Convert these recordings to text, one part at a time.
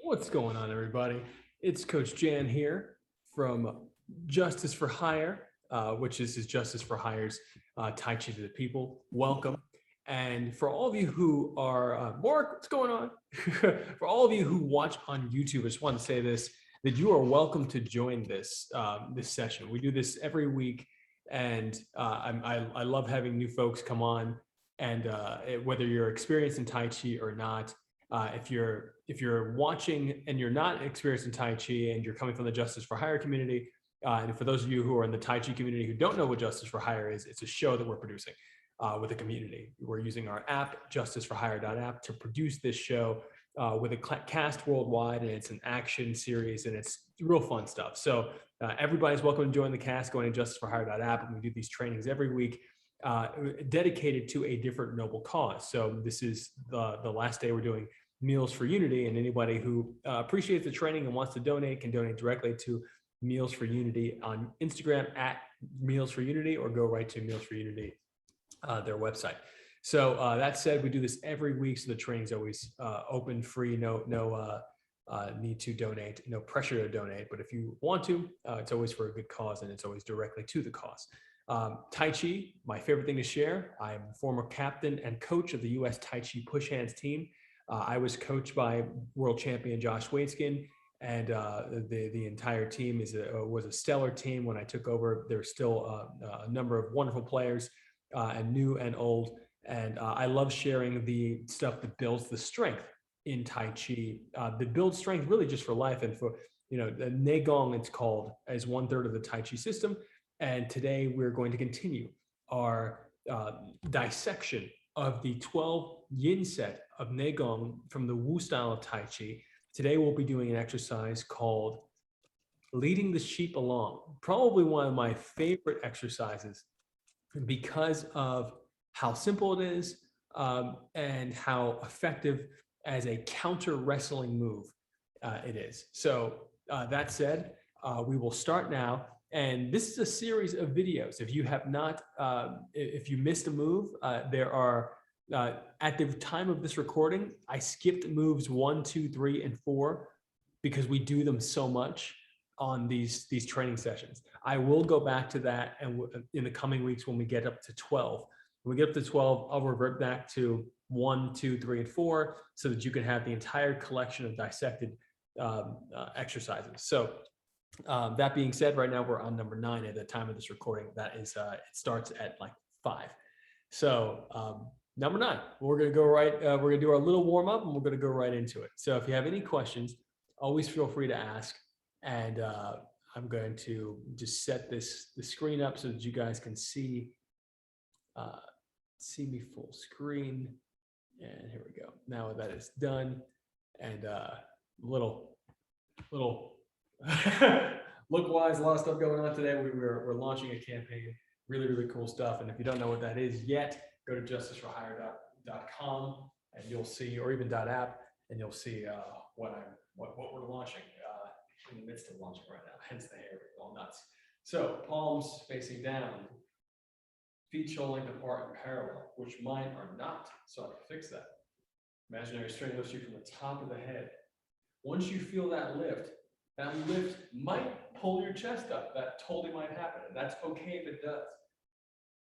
What's going on, everybody? It's Coach Jan here from Justice for Hire, which is Justice for Hire's Tai Chi to the People. Welcome. And for all of you who are, Mark, what's going on? For all of you who watch on YouTube, I just want to say this, that you are welcome to join this session. We do this every week, and I love having new folks come on, and whether you're experienced in Tai Chi or not, if you're watching and you're not experienced in Tai Chi and you're coming from the Justice for Hire community, and for those of you who are in the Tai Chi community who don't know what Justice for Hire is, it's a show that we're producing with the community. We're using our app, justiceforhire.app, to produce this show with a cast worldwide, and it's an action series, and it's real fun stuff. So everybody's welcome to join the cast, going to justiceforhire.app, and we do these trainings every week. Dedicated to a different noble cause. So this is the last day we're doing Meals for Unity, and anybody who appreciates the training and wants to donate can donate directly to Meals for Unity on Instagram at Meals for Unity, or go right to Meals for Unity, their website. So that said, we do this every week, so the training's always open, free, no need to donate, no pressure to donate, but if you want to, it's always for a good cause, and it's always directly to the cause. Tai Chi, my favorite thing to share. I'm former captain and coach of the U.S. Tai Chi push hands team. I was coached by world champion Josh Waitzkin, and the entire team was a stellar team when I took over. There's still a number of wonderful players, and new and old. And I love sharing the stuff that builds the strength in Tai Chi, that builds strength really just for life, and for, the Neigong, it's called, as 1/3 of the Tai Chi system. And today we're going to continue our dissection of the 12 yin set of Neigong from the Wu style of Tai Chi. Today we'll be doing an exercise called Leading the Sheep Along. Probably one of my favorite exercises because of how simple it is, and how effective as a counter wrestling move it is. So that said, we will start now. And this is a series of videos. If you have not, if you missed a move, there are, at the time of this recording, I skipped moves 1, 2, 3, and 4 because we do them so much on these training sessions. I will go back to that, and in the coming weeks when we get up to 12. When we get up to 12, I'll revert back to 1, 2, 3, and 4 so that you can have the entire collection of dissected exercises. So that being said, right now we're on number 9 at the time of this recording. That is, it starts at like 5. So number 9, we're going to go right, we're going to do our little warm up, and we're going to go right into it. So if you have any questions, always feel free to ask. And I'm going to just set the screen up so that you guys can see me full screen. And here we go. Now that is done, and little look-wise, a lot of stuff going on today. We're launching a campaign, really cool stuff. And if you don't know what that is yet, go to justiceforhire.com and you'll see, or even .app, and you'll see what we're launching, in the midst of launching right now. Hence the hair all nuts. So palms facing down, feet shoulder length apart and parallel, which mine are not. So I can fix that. Imaginary string lifts you from the top of the head. Once you feel that lift might pull your chest up. That totally might happen, and that's okay if it does.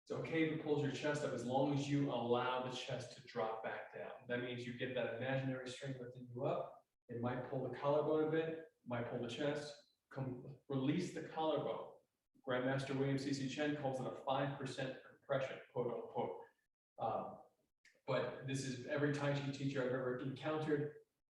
It's okay if it pulls your chest up, as long as you allow the chest to drop back down. That means you get that imaginary string lifting you up. It might pull the collarbone a bit, might pull the chest. Release the collarbone. Grandmaster William C.C. Chen calls it a 5% compression, quote unquote. But this is, every Tai Chi teacher I've ever encountered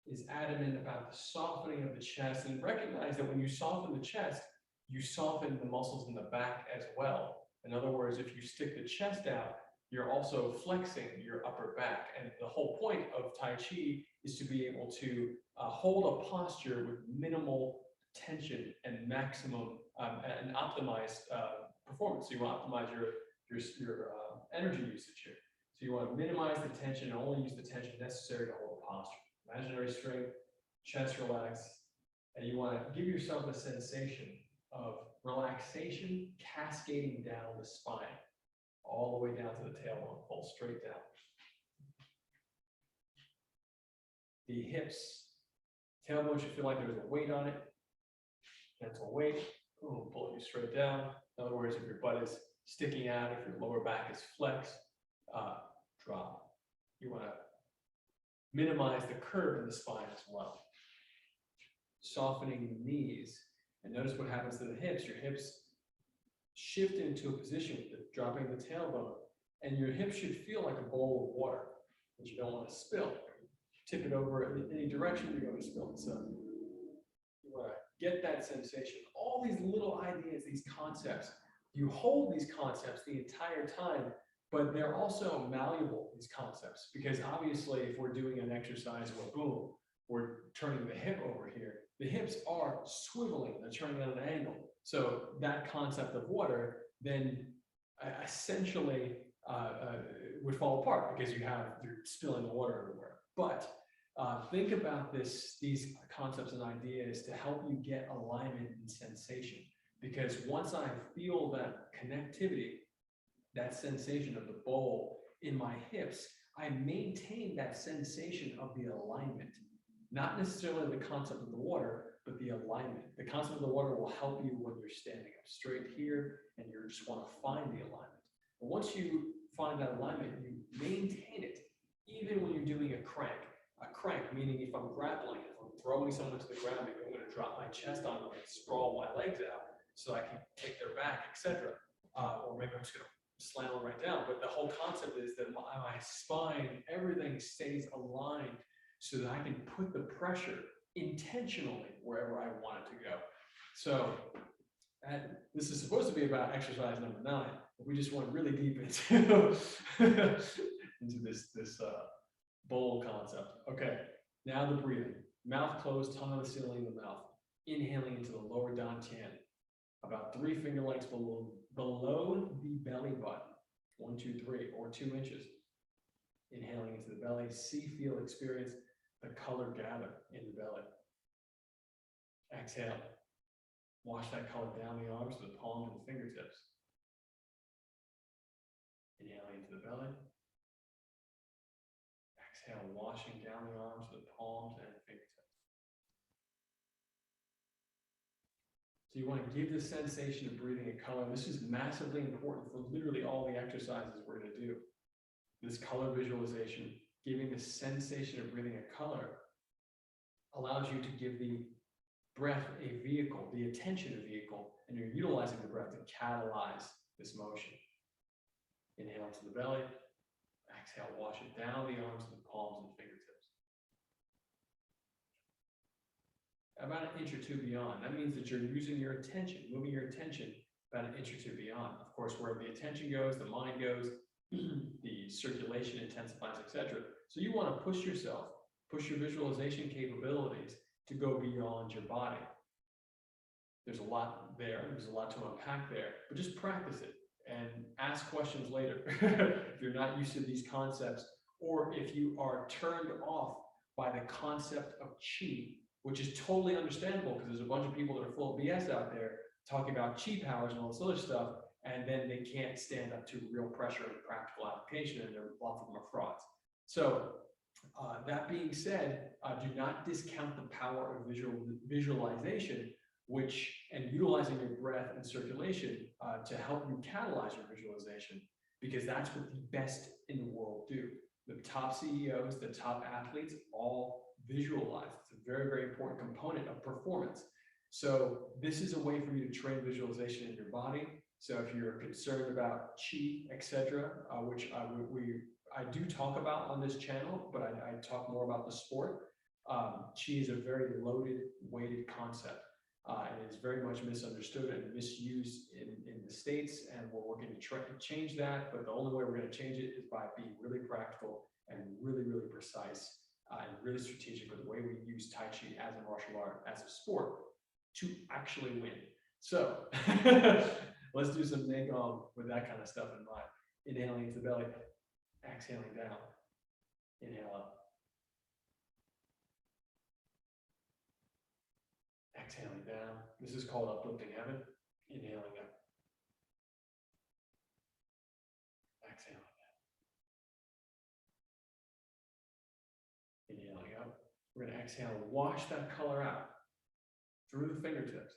is adamant about the softening of the chest, and recognize that when you soften the chest, you soften the muscles in the back as well. In other words, if you stick the chest out, you're also flexing your upper back. And the whole point of Tai Chi is to be able to hold a posture with minimal tension and maximum and optimized performance. So you want to optimize your energy usage here. So you want to minimize the tension and only use the tension necessary to hold a posture. Imaginary strength, chest relax, and you want to give yourself a sensation of relaxation cascading down the spine, all the way down to the tailbone, pull straight down. The hips Tailbone should feel like there's a weight on it. Gentle weight. Boom, pull you straight down. In other words, if your butt is sticking out, if your lower back is flexed, drop. You want to minimize the curve in the spine as well. Softening the knees. And notice what happens to the hips. Your hips shift into a position with dropping the tailbone. And your hips should feel like a bowl of water that you don't want to spill. Tip it over in any direction, you're going to spill it. So you want to get that sensation. All these little ideas, these concepts, you hold these concepts the entire time, but they're also malleable, these concepts, because obviously if we're doing an exercise where boom, we're turning the hip over here, the hips are swiveling, they're turning at an angle. So that concept of water then essentially would fall apart because you're spilling the water everywhere. But think about these concepts and ideas to help you get alignment and sensation. Because once I feel that connectivity, that sensation of the bowl in my hips, I maintain that sensation of the alignment. Not necessarily the concept of the water, but the alignment. The concept of the water will help you when you're standing up straight here and you just want to find the alignment. But once you find that alignment, you maintain it, even when you're doing a crank. A crank, meaning if I'm grappling, if I'm throwing someone to the ground, maybe I'm going to drop my chest on them and sprawl my legs out so I can take their back, etc. Or maybe I'm just going to slam them right down. But the whole concept is that my spine, everything stays aligned so that I can put the pressure intentionally wherever I want it to go. So this is supposed to be about exercise number 9, but we just went really deep into into this bowl concept. Okay, now the breathing. Mouth closed, tongue on the ceiling of the mouth. Inhaling into the lower dantian, about 3 finger lengths below the belly button. 1, 2, 3, or 2 inches. Inhaling into the belly, see, feel, experience the color gather in the belly. Exhale. Wash that color down the arms to the palms and the fingertips. Inhaling into the belly. Exhale, washing down the arms to the palms and the fingertips. So you want to give the sensation of breathing a color. This is massively important for literally all the exercises we're going to do. This color visualization, giving the sensation of breathing a color, allows you to give the breath a vehicle, the attention a vehicle, and you're utilizing the breath to catalyze this motion. Inhale to the belly. Exhale, wash it down the arms to the palms and fingertips. About an inch or 2 beyond. That means that you're using your attention, moving your attention about an inch or 2 beyond. Of course, wherever the attention goes, the mind goes, the circulation intensifies, etc. So you want to push yourself, push your visualization capabilities to go beyond your body. There's a lot there. There's a lot to unpack there, but just practice it and ask questions later. If you're not used to these concepts, or if you are turned off by the concept of chi, which is totally understandable because there's a bunch of people that are full of BS out there talking about chi powers and all this other stuff, and then they can't stand up to real pressure and practical application, and lots of them are frauds. So that being said, do not discount the power of visualization, and utilizing your breath and circulation to help you catalyze your visualization, because that's what the best in the world do. The top CEOs, the top athletes, all visualize. It's a very, very important component of performance. So this is a way for you to train visualization in your body. So if you're concerned about chi, etc., which I do talk about on this channel, but I talk more about the sport. Chi is a very loaded, weighted concept, and is very much misunderstood and misused in the States, and we're working to try to change that, but the only way we're going to change it is by being really practical and really, really precise and really strategic with the way we use Tai Chi as a martial art, as a sport, to actually win. So let's do some Neigong with that kind of stuff in mind. Inhaling into the belly, exhaling down. Inhale up. Exhaling down. This is called uplifting heaven. Inhaling up. Exhaling down. Inhaling up. We're going to exhale, wash that color out through the fingertips.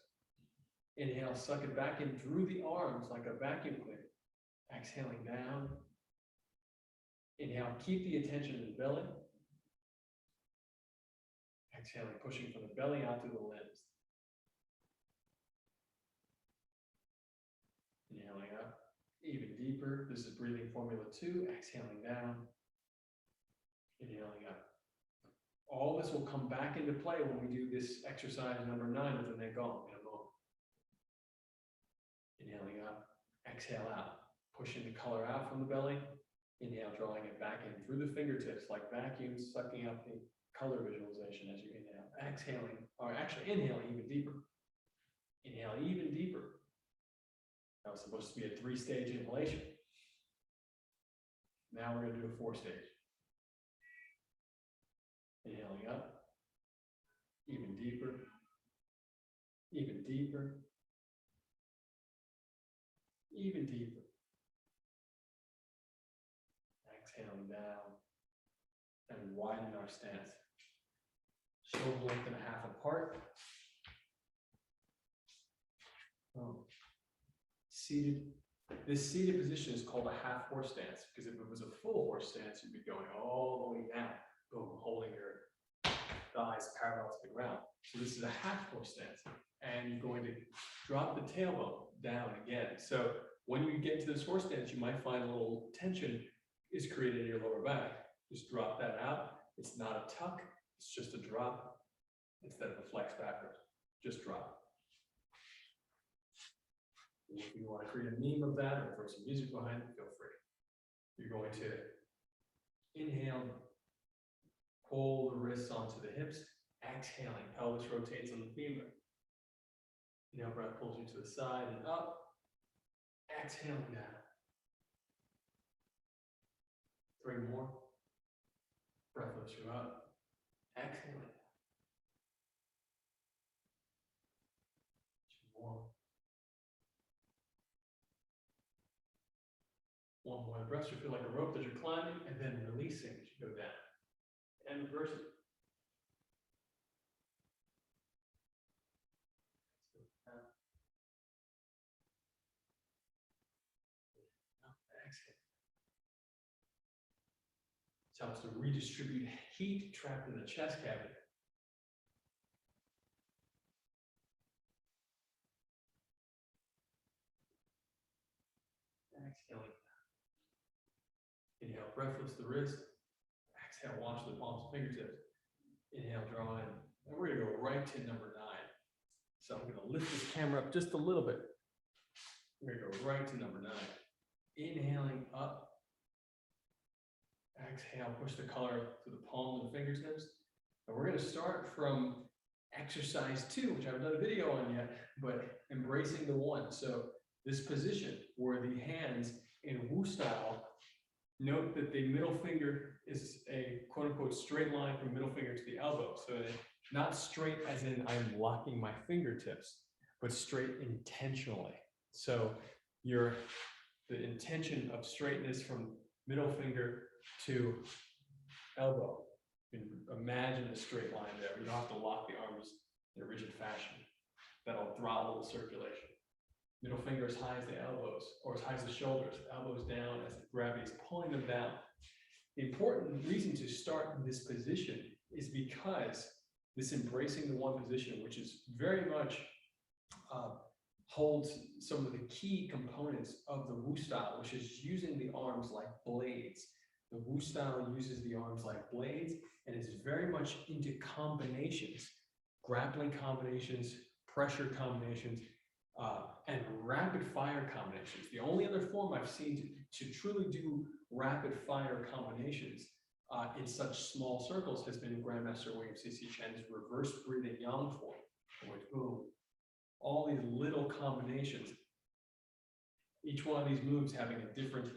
Inhale, suck it back in through the arms like a vacuum cleaner. Exhaling down. Inhale, keep the attention in the belly. Exhaling, pushing from the belly out through the limbs. Inhaling up, even deeper. This is breathing formula 2. Exhaling down. Inhaling up. All this will come back into play when we do this exercise number 9 with the neck on in a moment. Inhaling up, exhale out, pushing the color out from the belly. Inhale, drawing it back in through the fingertips like vacuums, sucking up the color visualization as you inhale. Exhaling, or actually inhaling even deeper. Inhale even deeper. That was supposed to be a 3-stage inhalation. Now we're going to do a 4-stage. Inhaling up, even deeper, even deeper, even deeper. Exhaling down and widen our stance. Shoulder length and a half apart. Seated. This seated position is called a half horse stance because if it was a full horse stance, you'd be going all the way down. Boom, holding your thighs parallel to the ground. So this is a half horse stance. And you're going to drop the tailbone down again. So when you get to this horse stance, you might find a little tension is created in your lower back. Just drop that out. It's not a tuck, it's just a drop instead of a flex backwards. Just drop. If you want to create a meme of that or throw some music behind it, feel free. You're going to inhale, pull the wrists onto the hips, exhaling, pelvis rotates on the femur. Inhale, breath pulls you to the side and up, exhaling down. 3 more. Breath lifts you up, exhaling. 2 more. 1 more. The breath should feel like a rope that you're climbing and then releasing as you go down. And reverse it. Exhale. This helps to redistribute heat trapped in the chest cavity. Exhaling. Inhale, breath lifts the wrist. Exhale, wash the palms and fingertips. Inhale, draw in. And we're going to go right to number 9. So I'm going to lift this camera up just a little bit. We're going to go right to number 9. Inhaling up. Exhale, push the color to the palms and fingertips. And we're going to start from exercise 2, which I haven't done a video on yet, but embracing the 1. So this position where the hands in Wu style, note that the middle finger is a quote unquote straight line from middle finger to the elbow. So not straight as in I'm locking my fingertips, but straight intentionally. So the intention of straightness from middle finger to elbow. You can imagine a straight line there. You don't have to lock the arms in a rigid fashion. That'll throttle the circulation. Middle finger as high as the elbows, or as high as the shoulders, elbows down as the gravity is pulling them down. The important reason to start in this position is because this embracing the 1 position, which is very much holds some of the key components of the Wu style, which is using the arms like blades. The Wu style uses the arms like blades and is very much into combinations, grappling combinations, pressure combinations, and rapid fire combinations. The only other form I've seen to truly do rapid fire combinations in such small circles has been Grandmaster William C.C. Chen's reverse breathing yang form, which boom, all these little combinations, each one of these moves having a different,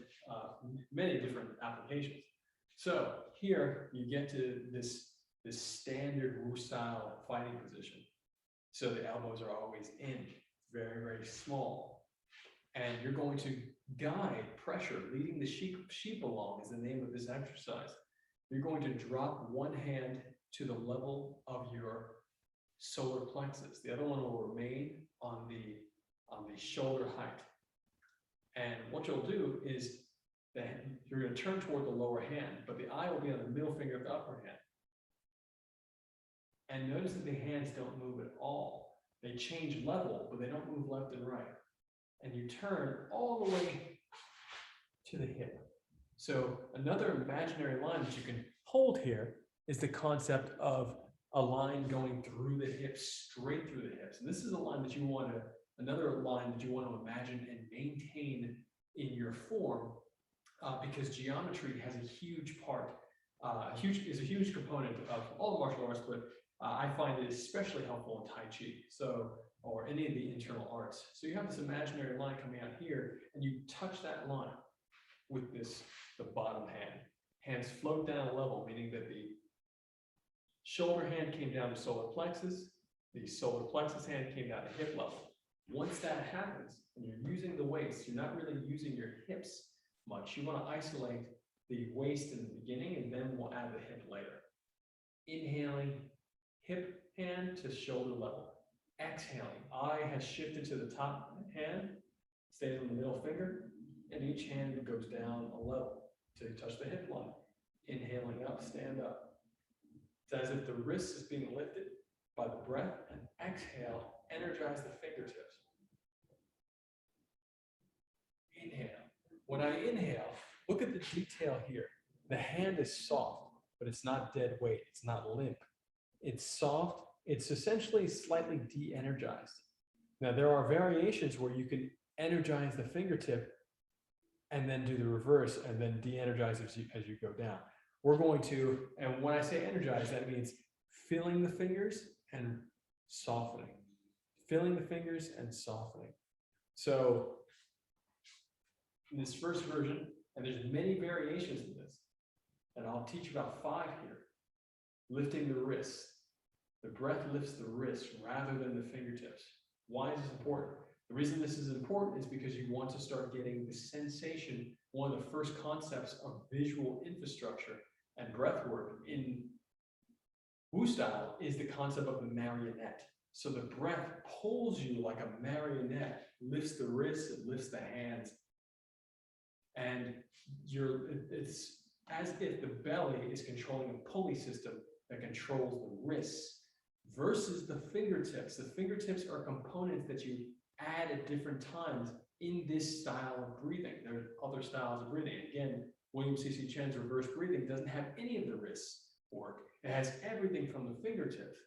many different applications. So here you get to this standard Wu style fighting position. So the elbows are always in, very, very small. And you're going to guide pressure, leading the sheep along is the name of this exercise. You're going to drop 1 hand to the level of your solar plexus. The other one will remain on the shoulder height. And what you'll do is then you're going to turn toward the lower hand, but the eye will be on the middle finger of the upper hand. And notice that the hands don't move at all. They change level, but they don't move left and right. And you turn all the way to the hip. So another imaginary line that you can hold here is the concept of a line going through the hips, straight through the hips. And this is a line that you want to, another line that you want to imagine and maintain in your form, because geometry has a huge part, is a huge component of all the martial arts, but I find it especially helpful in Tai Chi, or any of the internal arts. So you have this imaginary line coming out here, and you touch that line with the bottom hand. Hands float down a level, meaning that the shoulder hand came down to solar plexus, the solar plexus hand came down to hip level. Once that happens, and you're using the waist, you're not really using your hips much. You want to isolate the waist in the beginning, and then we'll add the hip later. Inhaling, hip hand to shoulder level. Exhaling, eye has shifted to the top hand, stays on the middle finger, and each hand goes down a level till you touch the hip line. Inhaling up, stand up. It's as if the wrist is being lifted by the breath, and exhale, energize the fingertips. Inhale. When I inhale, look at the detail here. The hand is soft, but it's not dead weight. It's not limp. It's soft. It's essentially slightly de-energized. Now, there are variations where you can energize the fingertip and then do the reverse and then de-energize as you go down. We're going to, and when I say energize, that means filling the fingers and softening. Filling the fingers and softening. So in this first version, and there's many variations of this, and I'll teach about 5 here. Lifting the wrists. The breath lifts the wrist rather than the fingertips. Why is this important? The reason this is important is because you want to start getting the sensation. One of the first concepts of visual infrastructure and breath work in Wu style is the concept of the marionette. So the breath pulls you like a marionette, lifts the wrists, it lifts the hands. And it's as if the belly is controlling a pulley system that controls the wrists versus the fingertips. The fingertips are components that you add at different times in this style of breathing. There are other styles of breathing. Again, William C.C. Chen's reverse breathing doesn't have any of the wrists work. It has everything from the fingertips.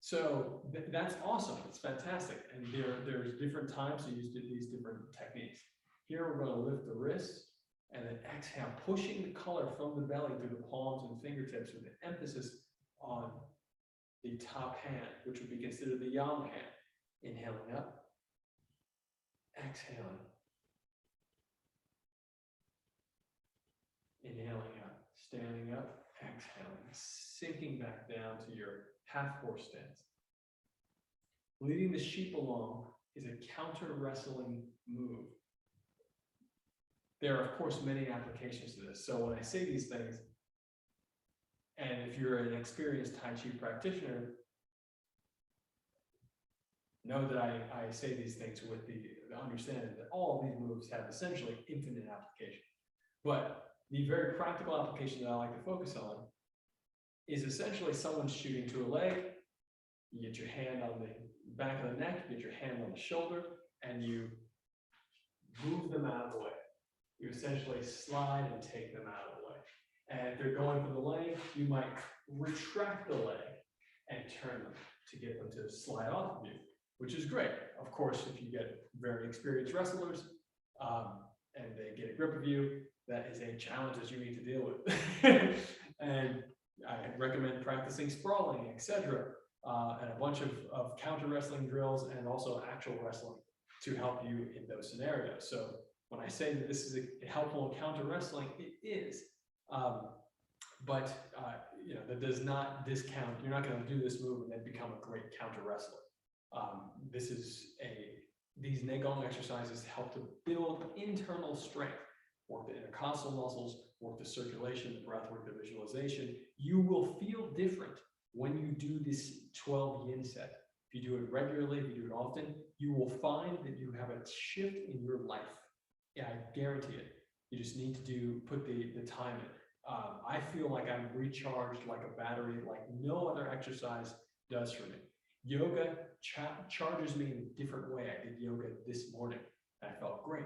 So that's awesome. It's fantastic. And there's different times to use these different techniques. Here we're going to lift the wrists and then exhale, pushing the color from the belly through the palms and fingertips with an emphasis on the top hand, which would be considered the yang hand. Inhaling up, exhaling. Inhaling up, standing up, exhaling, sinking back down to your half horse stance. Leading the sheep along is a counter wrestling move. There are, of course, many applications to this. So when I say these things, and if you're an experienced Tai Chi practitioner, know that I say these things with the understanding that all of these moves have essentially infinite application. But the very practical application that I like to focus on is essentially someone shooting to a leg. You get your hand on the back of the neck, you get your hand on the shoulder, and you move them out of the way. You essentially slide and take them out of the way. And if they're going for the leg, you might retract the leg and turn them to get them to slide off of you, which is great. Of course, if you get very experienced wrestlers and they get a grip of you, that is a challenge that you need to deal with. And I recommend practicing sprawling, etc., and a bunch of counter wrestling drills and also actual wrestling to help you in those scenarios. So when I say that this is a helpful counter wrestling, it is. But that does not discount. You're not going to do this move and then become a great counter wrestler. These Neigong exercises help to build internal strength, work the intercostal muscles, work the circulation, the breath work, the visualization. You will feel different when you do this 12 yin set. If you do it regularly, if you do it often, you will find that you have a shift in your life. Yeah, I guarantee it. You just need to put the time in. I feel like I'm recharged like a battery, like no other exercise does for me. Yoga charges me in a different way. I did yoga this morning. I felt great,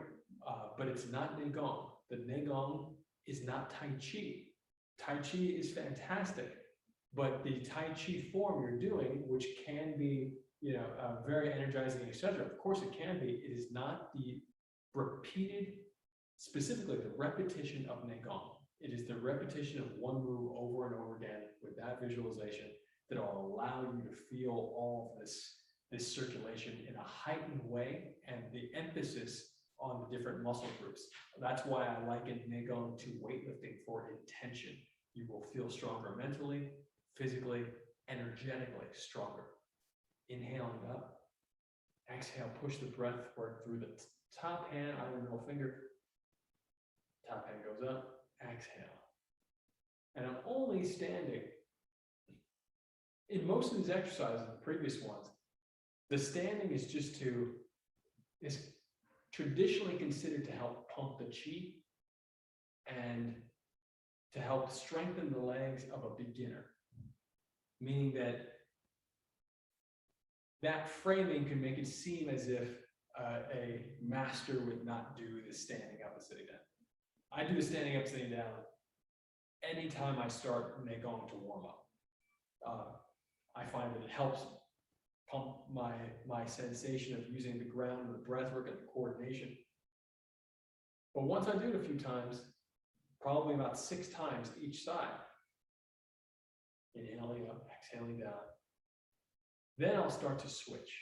but it's not Neigong. The Neigong is not Tai Chi. Tai Chi is fantastic, but the Tai Chi form you're doing, which can be, very energizing, etc. Of course, it can be. It is not the repeated, specifically the repetition of Neigong. It is the repetition of one move over and over again with that visualization that will allow you to feel all of this circulation in a heightened way, and the emphasis on the different muscle groups. That's why I liken Neigong to weightlifting for intention. You will feel stronger mentally, physically, energetically stronger. Inhaling up, exhale, push the breath work through the top hand, either middle finger, top hand goes up, exhale. And I'm only standing. In most of these exercises, the previous ones, the standing is traditionally considered to help pump the chi and to help strengthen the legs of a beginner. Meaning that framing can make it seem as if a master would not do the standing up and sitting down. I do the standing up, sitting down anytime I start Neigong to warm up. I find that it helps pump my sensation of using the ground and the breath work and the coordination. But once I do it a few times, probably about 6 times each side, inhaling up, exhaling down, then I'll start to switch.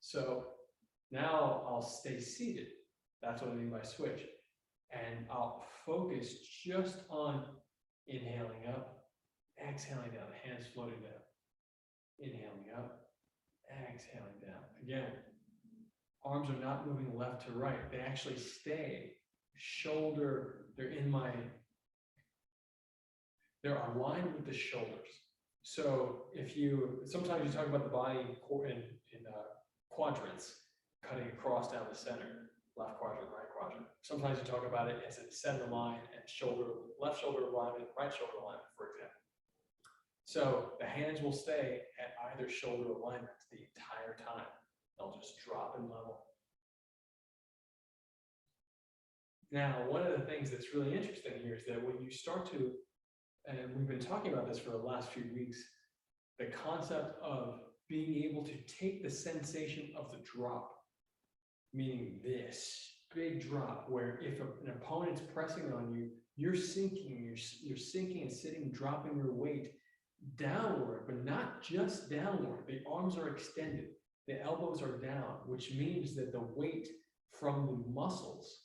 So now I'll stay seated. That's what I mean by switch. And I'll focus just on inhaling up, exhaling down, hands floating down. Inhaling up, exhaling down. Again, arms are not moving left to right. They actually stay shoulder, they're aligned with the shoulders. So sometimes you talk about the body in quadrants, cutting across down the center, left quadrant, right quadrant. Sometimes you talk about it as a center line and left shoulder alignment, right shoulder alignment, for example. So the hands will stay at either shoulder alignment the entire time. They'll just drop in level. Now, one of the things that's really interesting here is that when you start to, and we've been talking about this for the last few weeks, the concept of being able to take the sensation of the drop, meaning this big drop where if an opponent's pressing on you, you're sinking and sitting, dropping your weight downward, but not just downward. The arms are extended, the elbows are down, which means that the weight from the muscles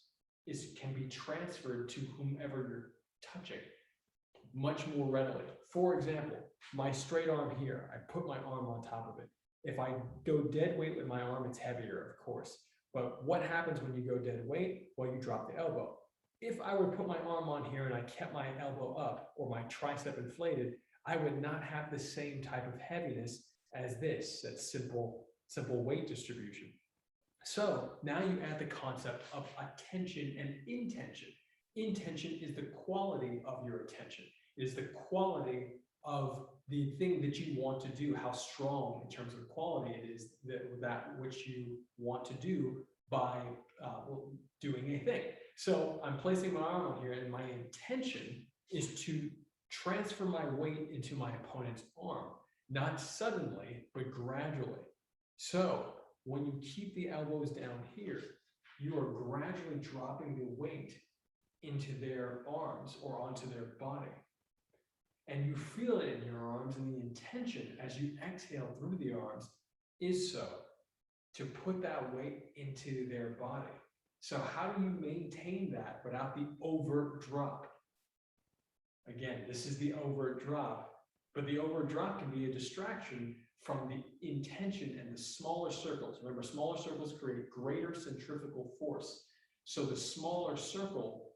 can be transferred to whomever you're touching much more readily. For example, my straight arm here, I put my arm on top of it. If I go dead weight with my arm, it's heavier, of course. But what happens when you go dead weight? Well, you drop the elbow. If I were to put my arm on here and I kept my elbow up or my tricep inflated, I would not have the same type of heaviness as this. That's simple weight distribution. So now you add the concept of attention and intention. Intention is the quality of your attention. It is the quality of the thing that you want to do, how strong in terms of quality it is that which you want to do by doing a thing. So I'm placing my arm on here, and my intention is to transfer my weight into my opponent's arm, not suddenly, but gradually. So when you keep the elbows down here, you are gradually dropping the weight into their arms or onto their body. And you feel it in your arms, and the intention as you exhale through the arms is to put that weight into their body. So how do you maintain that without the overt drop? Again, this is the overt drop, but the overt drop can be a distraction from the intention and the smaller circles. Remember, smaller circles create greater centrifugal force. So the smaller circle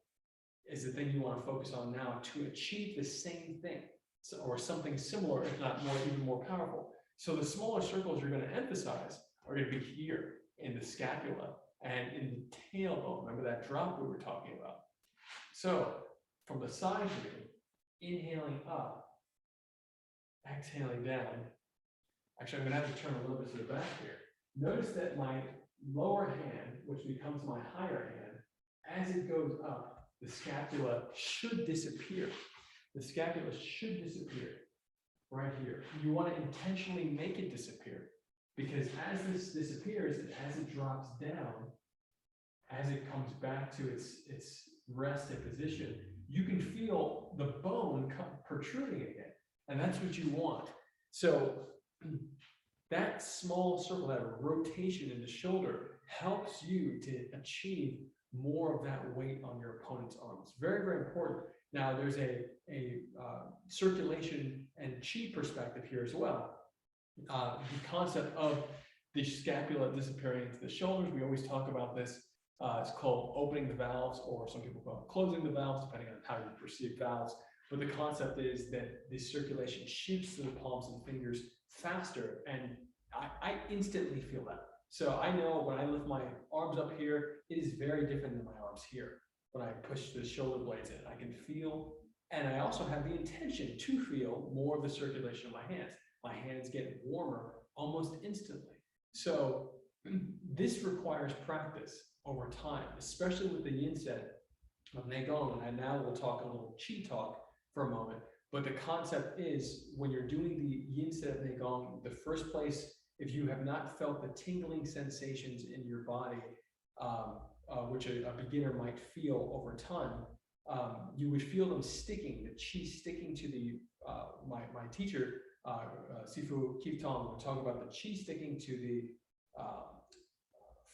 is the thing you want to focus on now to achieve the same thing, so, or something similar, if not more, even more powerful. So the smaller circles you're going to emphasize are going to be here in the scapula and in the tailbone. Remember that drop we were talking about? So from the side view, inhaling up, exhaling down. Actually, I'm going to have to turn a little bit to the back here. Notice that my lower hand, which becomes my higher hand, as it goes up, the scapula should disappear. The scapula should disappear right here. You want to intentionally make it disappear, because as this disappears and as it drops down, as it comes back to its rested position, you can feel the bone protruding again. And that's what you want. So that small circle, that rotation in the shoulder, helps you to achieve more of that weight on your opponent's arms. Very, very important. Now, there's a circulation and chi perspective here as well. The concept of the scapula disappearing into the shoulders, we always talk about this. It's called opening the valves, or some people call it closing the valves, depending on how you perceive valves. But the concept is that the circulation shoots through the palms and fingers faster, and I instantly feel that. So I know when I lift my arms up here, it is very different than my arms here. When I push the shoulder blades in, I can feel, and I also have the intention to feel more of the circulation of my hands. My hands get warmer almost instantly. So this requires practice over time, especially with the yin set of Neigong. And now we'll talk a little Qi talk for a moment. But the concept is, when you're doing the yin set of Neigong, the first place, if you have not felt the tingling sensations in your body, which a beginner might feel over time, you would feel them sticking, the Qi sticking to the, my teacher, Sifu Keith Tom, will talk about the Qi sticking to the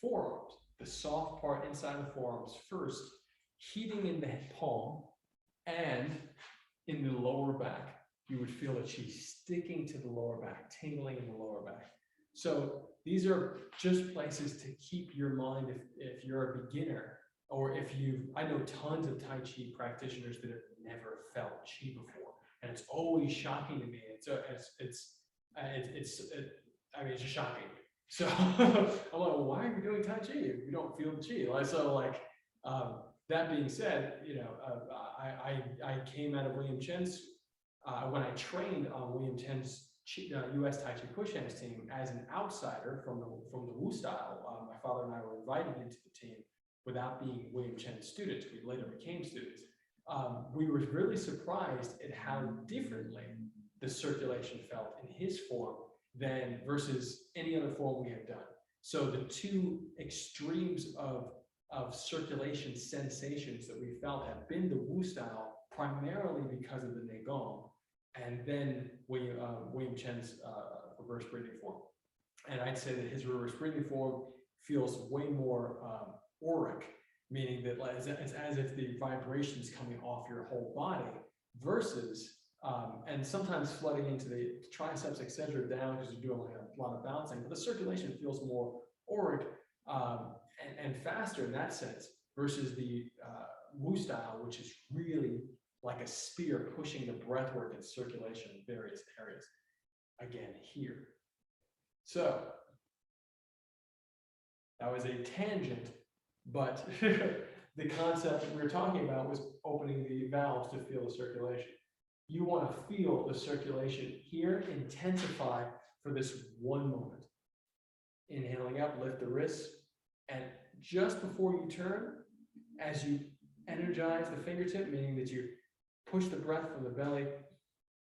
forearms, the soft part inside the forearms first, heating in the palm, and in the lower back, you would feel the Qi sticking to the lower back, tingling in the lower back. So these are just places to keep your mind if you're a beginner, or if I know tons of Tai Chi practitioners that have never felt Qi before, and it's always shocking to me. I mean, it's just shocking. So I'm like, well, why are you doing Tai Chi if you don't feel the Qi? So that being said, I came out of William Chen's, when I trained on William Chen's U.S. Tai Chi push hands team as an outsider from the Wu style. My father and I were invited into the team without being William Chen's students. We later became students. We were really surprised at how differently the circulation felt in his form than versus any other form we had done. So the two extremes of circulation sensations that we felt have been the Wu style, primarily because of the Neigong, and then William Chen's reverse breathing form. And I'd say that his reverse breathing form feels way more auric, meaning that it's as if the vibration is coming off your whole body, versus, and sometimes flooding into the triceps, etc., down, because you're doing a lot of bouncing, but the circulation feels more auric and faster in that sense, versus the Wu style, which is really like a spear pushing the breathwork and circulation in various areas. Again, here. So that was a tangent, but the concept we were talking about was opening the valves to feel the circulation. You want to feel the circulation here intensify for this one moment. Inhaling up, lift the wrists, and just before you turn, as you energize the fingertip, meaning that you push the breath from the belly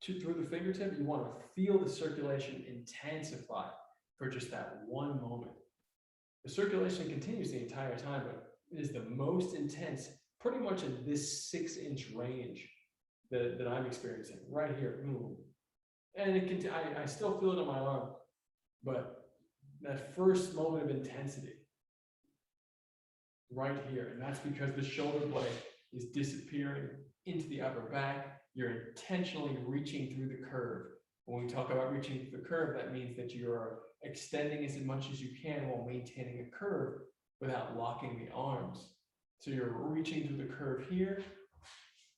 through the fingertip, you want to feel the circulation intensify for just that one moment. The circulation continues the entire time, but it is the most intense pretty much in this 6-inch range that I'm experiencing right here. And it can, I still feel it on my arm, but that first moment of intensity right here, and that's because the shoulder blade is disappearing into the upper back. You're intentionally reaching through the curve. When we talk about reaching through the curve, that means that you're extending as much as you can while maintaining a curve without locking the arms. So you're reaching through the curve here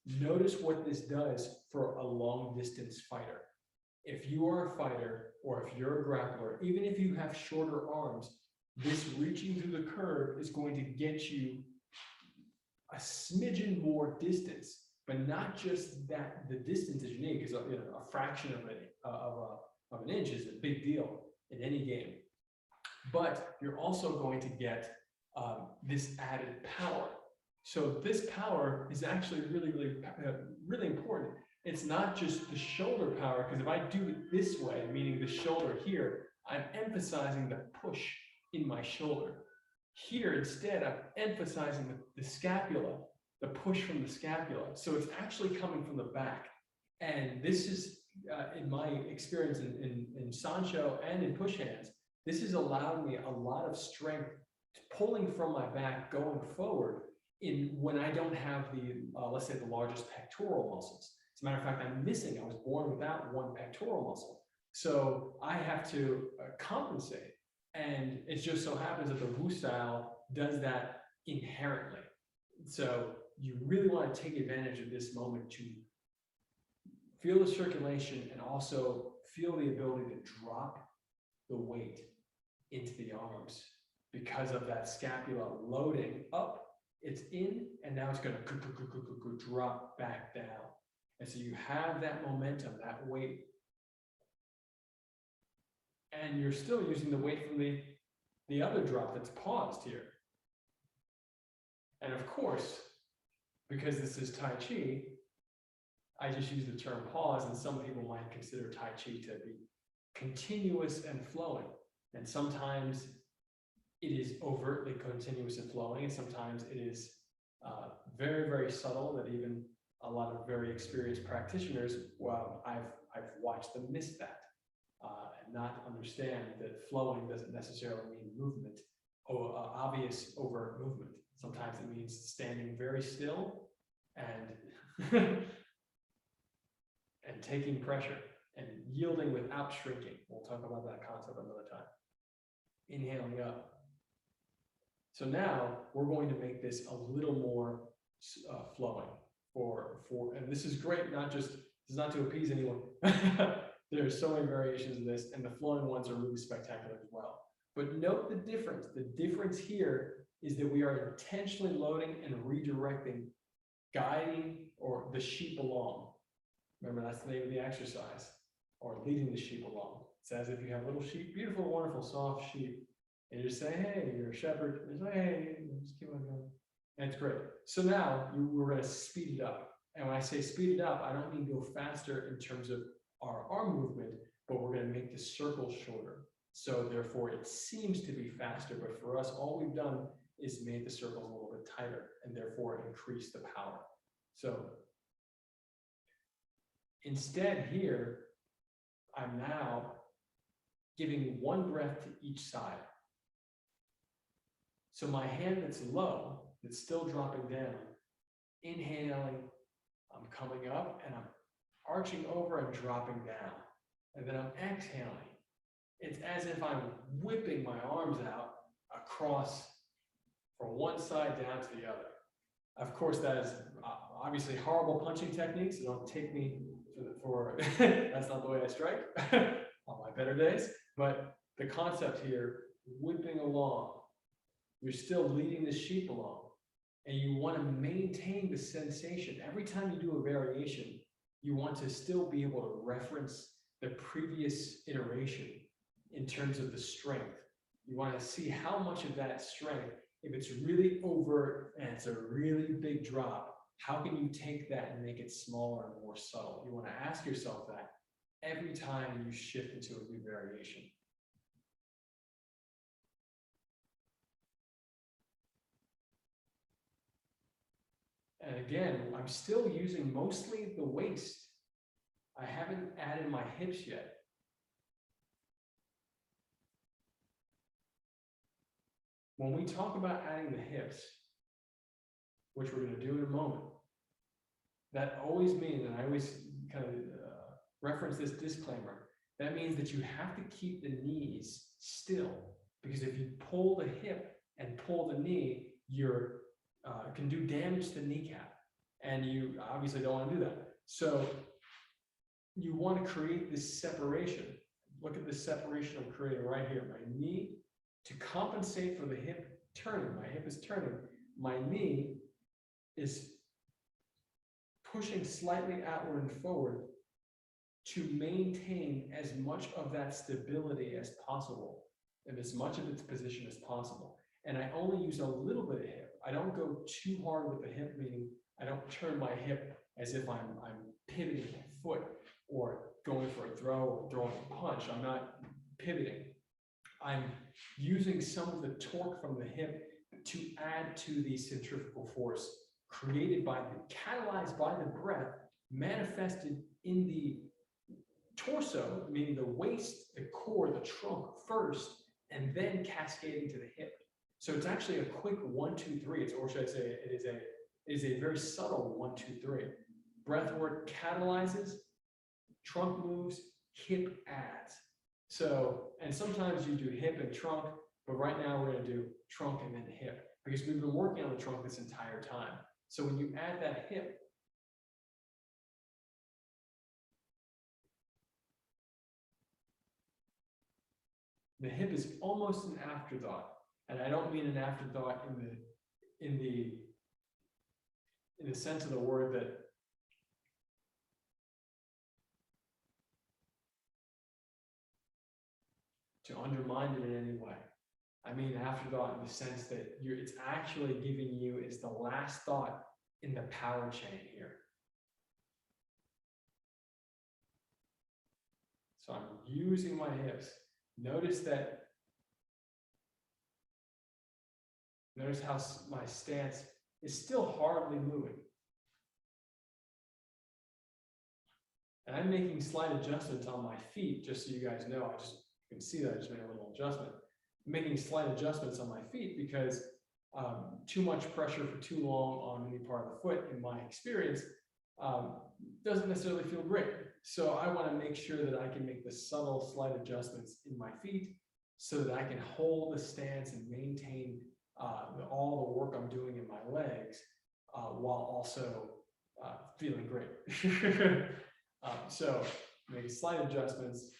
Notice what this does for a long distance fighter. If you are a fighter, or if you're a grappler, even if you have shorter arms, this reaching through the curve is going to get you a smidgen more distance, but not just that the distance is unique, is a fraction of an inch is a big deal in any game. But you're also going to get this added power. So this power is actually really important. It's not just the shoulder power, because if I do it this way, meaning the shoulder here, I'm emphasizing the push in my shoulder. Here, instead, I'm emphasizing the scapula, the push from the scapula. So it's actually coming from the back. And this is, in my experience in Sancho and in push hands, this has allowed me a lot of strength pulling from my back going forward when I don't have let's say the largest pectoral muscles. As a matter of fact, I'm missing. I was born without one pectoral muscle. So I have to compensate. And it just so happens that the Wu style does that inherently. So you really want to take advantage of this moment to feel the circulation and also feel the ability to drop the weight into the arms because of that scapula loading up. It's in, and now it's going to drop back down. And so you have that momentum, that weight. And you're still using the weight from the other drop that's paused here. And of course, because this is Tai Chi, I just use the term pause, and some people might consider Tai Chi to be continuous and flowing. And sometimes it is overtly continuous and flowing, and sometimes it is very, very subtle that even a lot of very experienced practitioners, well, I've watched them miss that and not understand that flowing doesn't necessarily mean movement or obvious overt movement. Sometimes it means standing very still and and taking pressure and yielding without shrinking. We'll talk about that concept another time. Inhaling up. So now we're going to make this a little more flowing and this is great, this is not to appease anyone. There are so many variations of this, and the flowing ones are really spectacular as well. But note the difference. The difference here is that we are intentionally loading and redirecting, guiding or the sheep along. Remember, that's the name of the exercise, or leading the sheep along. It's as if you have little sheep, beautiful, wonderful, soft sheep, and you just say, hey, you're a shepherd. And it's like, hey, just keep on going. And it's great. So now we're going to speed it up. And when I say speed it up, I don't mean go faster in terms of our arm movement, but we're going to make the circle shorter. So therefore, it seems to be faster, but for us, all we've done is made the circles a little bit tighter, and therefore increase the power. So instead here, I'm now giving one breath to each side. So my hand that's low, that's still dropping down, inhaling, I'm coming up and I'm arching over and dropping down. And then I'm exhaling. It's as if I'm whipping my arms out across from one side down to the other. Of course, that is obviously horrible punching techniques. So don't take me for that's not the way I strike on my better days. But the concept here, whipping along, you're still leading the sheep along. And you want to maintain the sensation. Every time you do a variation, you want to still be able to reference the previous iteration in terms of the strength. You want to see how much of that strength, if it's really overt and it's a really big drop, how can you take that and make it smaller and more subtle? You want to ask yourself that every time you shift into a new variation. And again, I'm still using mostly the waist. I haven't added my hips yet. When we talk about adding the hips, which we're going to do in a moment, that always means, and I always kind of reference this disclaimer, that means that you have to keep the knees still, because if you pull the hip and pull the knee, you're can do damage to the kneecap. And you obviously don't want to do that. So you want to create this separation. Look at the separation I'm creating right here. My knee, to compensate for the hip turning, my hip is turning, my knee is pushing slightly outward and forward to maintain as much of that stability as possible and as much of its position as possible. And I only use a little bit of hip. I don't go too hard with the hip, meaning I don't turn my hip as if I'm pivoting my foot or going for a throw or throwing a punch. I'm not pivoting. I'm using some of the torque from the hip to add to the centrifugal force created by catalyzed by the breath, manifested in the torso, meaning the waist, the core, the trunk first, and then cascading to the hip. So it's actually a quick 1, 2, 3. Or should I say it is a very subtle 1, 2, 3. Breath work catalyzes, trunk moves, hip adds. So, and sometimes you do hip and trunk, but right now we're going to do trunk and then hip because we've been working on the trunk this entire time. So when you add that hip, the hip is almost an afterthought. And I don't mean an afterthought in the sense of the word that to undermine it in any way. I mean afterthought in the sense that it's actually giving you is the last thought in the power chain here. So I'm using my hips. Notice how my stance is still hardly moving. And I'm making slight adjustments on my feet, just so you guys know. You can see that I just made a little adjustment. I'm making slight adjustments on my feet because too much pressure for too long on any part of the foot, in my experience, doesn't necessarily feel great. So I want to make sure that I can make the subtle slight adjustments in my feet so that I can hold the stance and maintain all the work I'm doing in my legs while also feeling great. So make slight adjustments.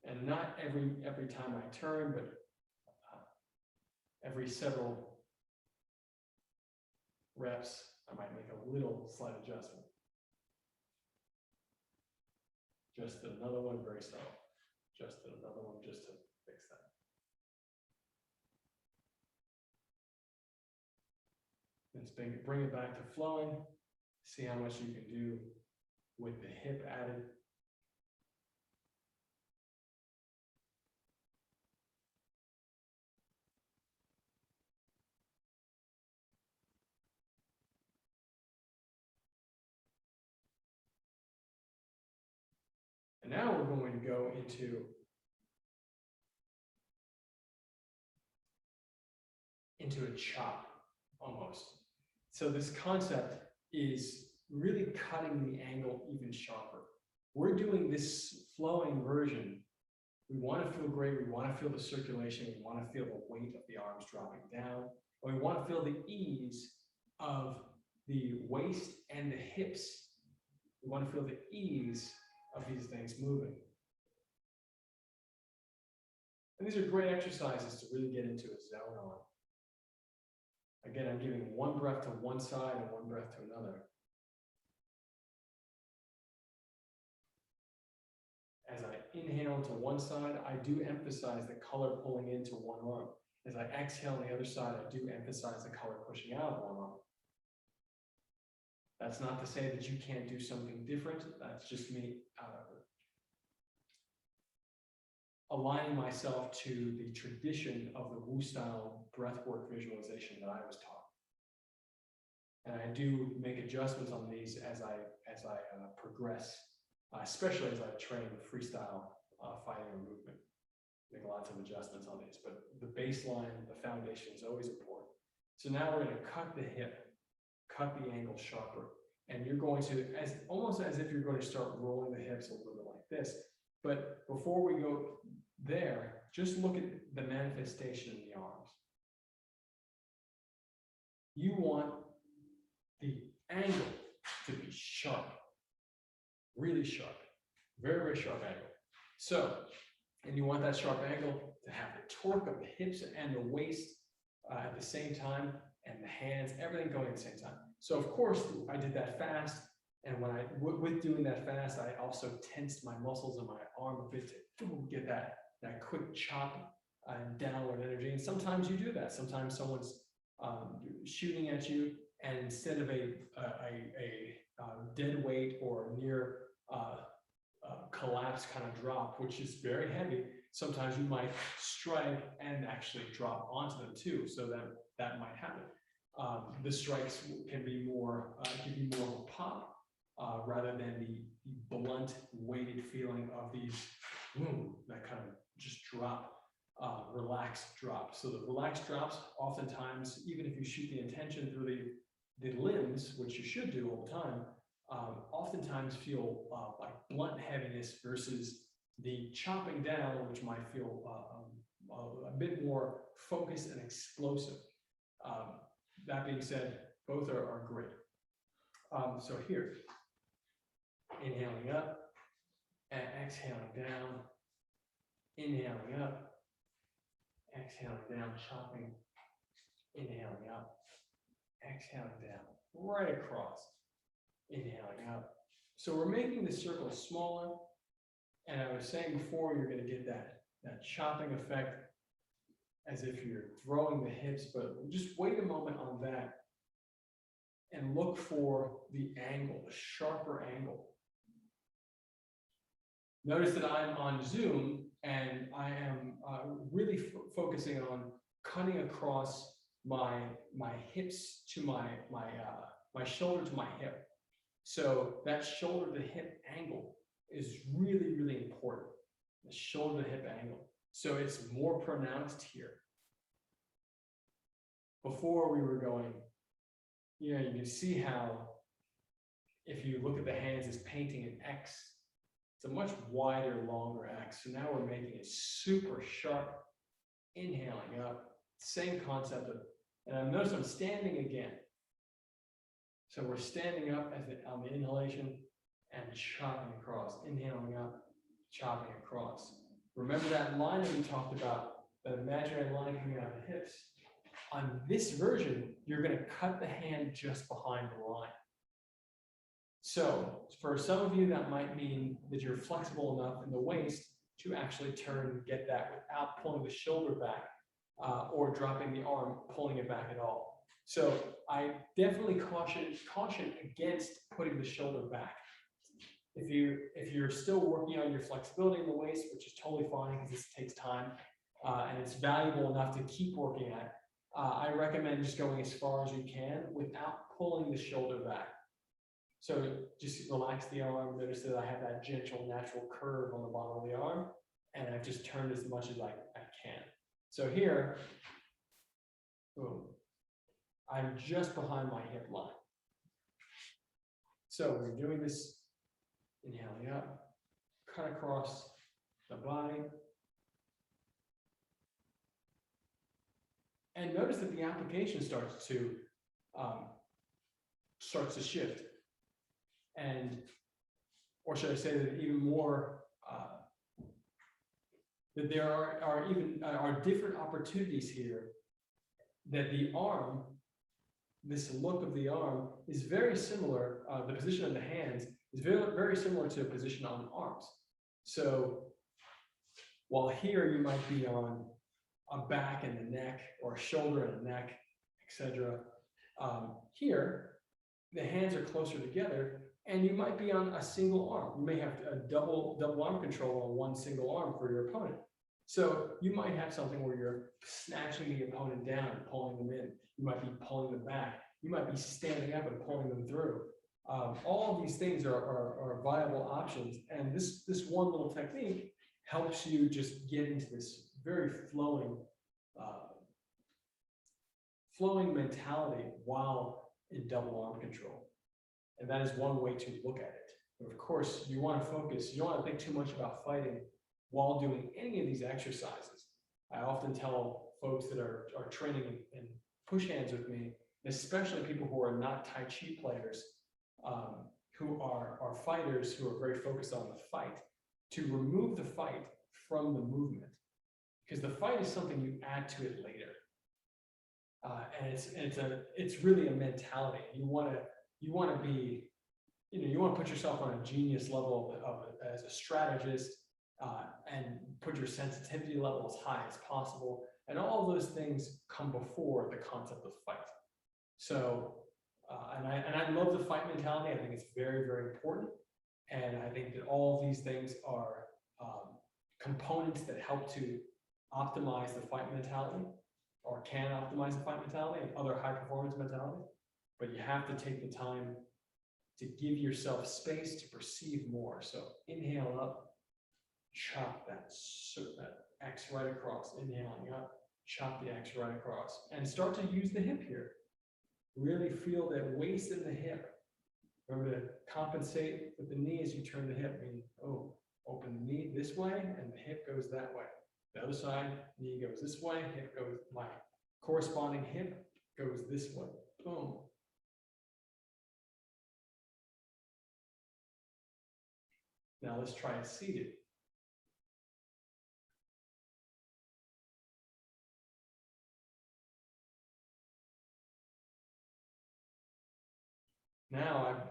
And not every time I turn, but every several reps, I might make a little slight adjustment. Just another one, very subtle. Just another one, just to fix that. Let's bring it back to flowing. See how much you can do with the hip added. And now we're going to go into a chop almost. So this concept is really cutting the angle even sharper. We're doing this flowing version. We want to feel great. We want to feel the circulation. We want to feel the weight of the arms dropping down. And we want to feel the ease of the waist and the hips. We want to feel the ease of these things moving. And these are great exercises to really get into a zone on. Again, I'm giving one breath to one side and one breath to another. As I inhale to one side, I do emphasize the color pulling into one arm. As I exhale on the other side, I do emphasize the color pushing out of one arm. That's not to say that you can't do something different. That's just me aligning myself to the tradition of the Wu style breathwork visualization that I was taught. And I do make adjustments on these as I progress, especially as I train freestyle fighting or movement. Make lots of adjustments on these, but the baseline, the foundation is always important. So now we're going to cut the hip, cut the angle sharper, and you're going to, almost as if you're going to start rolling the hips a little bit like this. But before we go there, just look at the manifestation in the arms. you want the angle to be sharp, really sharp, very, very sharp angle. So, and you want that sharp angle to have the torque of the hips and the waist at the same time, and the hands, everything going at the same time. So of course, I did that fast, and with doing that fast, I also tensed my muscles in my arm a bit to get that quick chop and downward energy. And sometimes you do that. Sometimes someone's shooting at you, and instead of a dead weight or near collapse kind of drop, which is very heavy, sometimes you might strike and actually drop onto them too. So that might happen. The strikes can be more of a pop rather than the blunt, weighted feeling of these that kind of just drop, relaxed drop. So the relaxed drops, oftentimes, even if you shoot the intention through the limbs, which you should do all the time, oftentimes feel like blunt heaviness versus the chopping down, which might feel a bit more focused and explosive. That being said, both are great. So here, inhaling up and exhaling down, inhaling up, exhaling down, chopping, inhaling up, exhaling down, right across, inhaling up. So we're making the circle smaller, and I was saying before, you're going to get that chopping effect as if you're throwing the hips, but just wait a moment on that and look for the angle, the sharper angle. Notice that I'm on Zoom, and I am really focusing on cutting across my hips to my shoulder to my hip. So that shoulder to hip angle is really, really important. The shoulder to hip angle. So it's more pronounced here. Before we were going, you can see how if you look at the hands as painting an X, it's a much wider, longer X. So now we're making it super sharp, inhaling up, same concept of, and notice I'm standing again. So we're standing up on the inhalation and chopping across, inhaling up, chopping across. Remember that line that we talked about, that imaginary line coming out of the hips? On this version, you're going to cut the hand just behind the line. So for some of you, that might mean that you're flexible enough in the waist to actually turn and get that without pulling the shoulder back or dropping the arm, pulling it back at all. So I definitely caution against putting the shoulder back. If you're still working on your flexibility in the waist, which is totally fine because this takes time and it's valuable enough to keep working at, I recommend just going as far as you can without pulling the shoulder back. So just relax the arm. Notice that I have that gentle, natural curve on the bottom of the arm, and I've just turned as much as I can. So here, boom, I'm just behind my hip line. So we're doing this, inhaling up, cut across the body. And notice that the application starts to shift. And, or should I say that even more, that there are different opportunities here that the arm, this look of the arm is very similar, the position of the hands is very, very similar to a position on the arms. So while here you might be on a back and the neck, or a shoulder and a neck, etc. Here, the hands are closer together, and you might be on a single arm. You may have a double arm control on one single arm for your opponent. So you might have something where you're snatching the opponent down and pulling them in. You might be pulling them back. You might be standing up and pulling them through. All of these things are viable options, and this one little technique helps you just get into this very flowing mentality while in double arm control. And that is one way to look at it. But of course, you want to focus, you don't want to think too much about fighting while doing any of these exercises. I often tell folks that are training in push hands with me especially people who are not Tai Chi players, who are fighters who are very focused on the fight, to remove the fight from the movement, because the fight is something you add to it later, and it's really a mentality. You want to be, you want to put yourself on a genius level as a strategist, and put your sensitivity level as high as possible, and all those things come before the concept of fight. So, and I love the fight mentality. I think it's very, very important. And I think that all of these things are components that help to optimize the fight mentality, or can optimize the fight mentality and other high performance mentalities. But you have to take the time to give yourself space to perceive more. So inhale up, chop that X right across, inhaling up, chop the X right across, and start to use the hip here. Really feel that waist in the hip. Remember to compensate with the knee as you turn the hip, meaning, oh, open the knee this way and the hip goes that way. The other side, knee goes this way, hip goes, my corresponding hip goes this way. Boom. Now let's try it seated. Now I've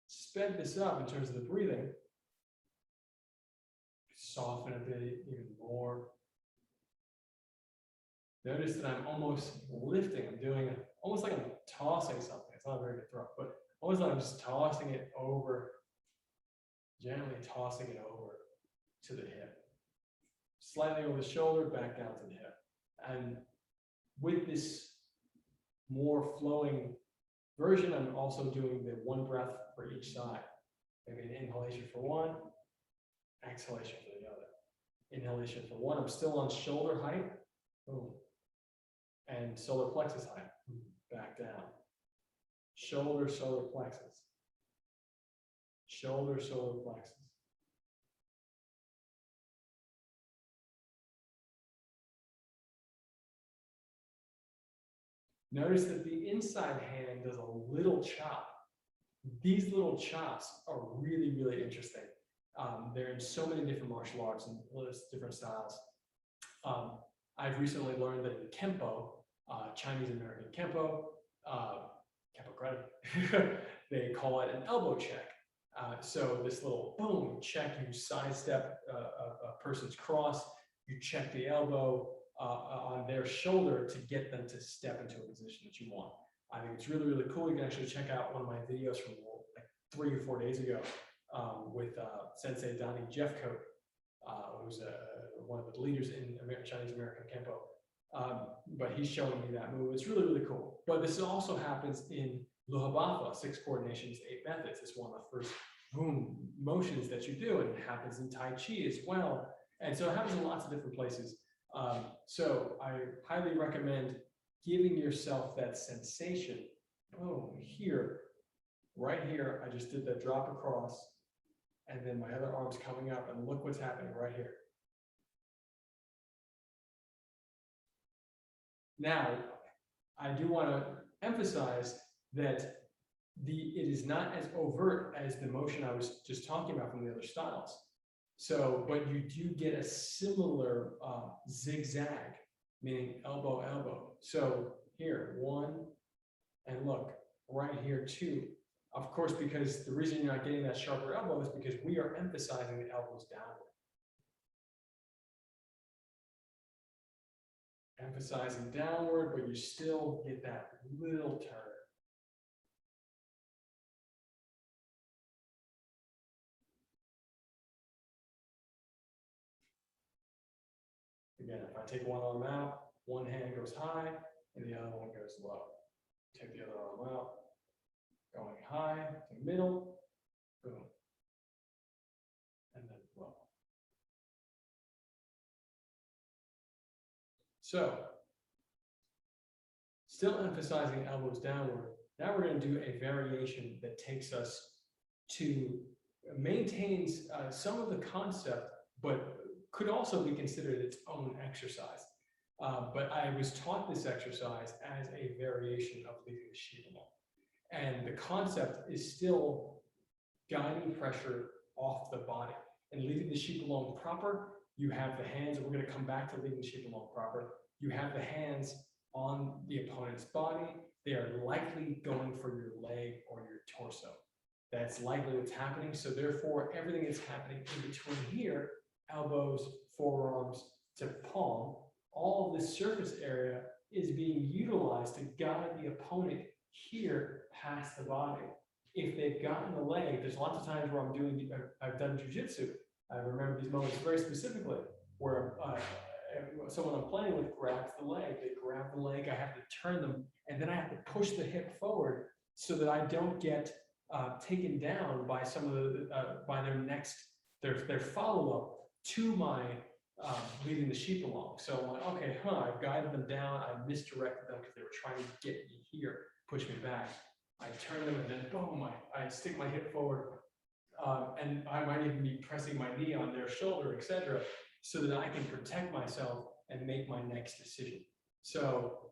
sped this up in terms of the breathing. Soften a bit even more. Notice that I'm almost lifting. I'm doing it almost like I'm tossing something. It's not a very good throw, but almost like I'm just tossing it over, gently tossing it over to the hip. Slightly over the shoulder, back down to the hip. And with this more flowing version, I'm also doing the one breath for each side. Maybe an inhalation for one, exhalation for the other. Inhalation for one, I'm still on shoulder height, boom. And solar plexus height, back down. Shoulder, solar plexus. Shoulder, solar plexus. Notice that the inside hand does a little chop. These little chops are really, really interesting. They're in so many different martial arts and different styles. I've recently learned that in Kempo, Chinese American Kempo, Kempo credit, they call it an elbow check. So this little boom check, you sidestep a person's cross, you check the elbow on their shoulder to get them to step into a position that you want. I think it's really, really cool. You can actually check out one of my videos from like 3 or 4 days ago with Sensei Donnie Jeffcoat, who's one of the leaders in Chinese American Kempo. But he's showing me that move. It's really, really cool. But this also happens in Luhabatha, 6 coordinations, 8 methods. It's one of the first boom motions that you do, and it happens in Tai Chi as well. And so it happens in lots of different places. So I highly recommend giving yourself that sensation. Oh, here, right here, I just did that drop across, and then my other arm's coming up, and look what's happening right here. Now, I do want to emphasize that it is not as overt as the motion I was just talking about from the other styles. So, but you do get a similar zigzag, meaning elbow, elbow. So here, 1, and look, right here 2. Of course, because the reason you're not getting that sharper elbow is because we are emphasizing the elbows downward. Emphasizing downward, but you still get that little turn. Again, if I take one arm out, one hand goes high and the other one goes low. Take the other arm out, going high to middle, boom, and then low. So, still emphasizing elbows downward. Now we're going to do a variation that takes us to maintains some of the concept, but could also be considered its own exercise. But I was taught this exercise as a variation of leaving the sheep alone. And the concept is still guiding pressure off the body. And leaving the sheep alone proper, you have the hands, and we're going to come back to leaving the sheep alone proper. You have the hands on the opponent's body. They are likely going for your leg or your torso. That's likely what's happening. So therefore, everything that's happening in between here, elbows, forearms to palm, all of this surface area is being utilized to guide the opponent here past the body. If they've gotten the leg, there's lots of times where I've done jujitsu. I remember these moments very specifically where someone I'm playing with grabs the leg. They grab the leg, I have to turn them, and then I have to push the hip forward so that I don't get taken down by some of the by their follow-up to my leading the sheep along. So I'm like, okay, I've guided them down, I misdirected them because they were trying to get me here, push me back. I turn them and then boom, I stick my hip forward, and I might even be pressing my knee on their shoulder, etc., so that I can protect myself and make my next decision. So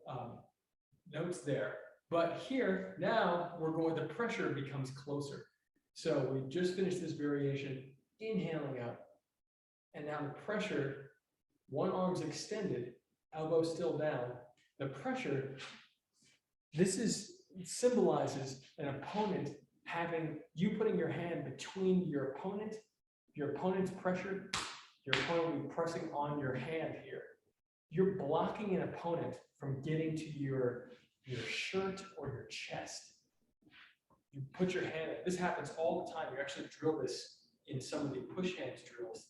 notes there. But here, now the pressure becomes closer. So we just finished this variation, inhaling out. And now the pressure, one arm's extended, elbow still down. The pressure, symbolizes an opponent you putting your hand between your opponent's pressure, your opponent will be pressing on your hand here. You're blocking an opponent from getting to your shirt or your chest. You put your hand, this happens all the time. You actually drill this in some of the push hands drills,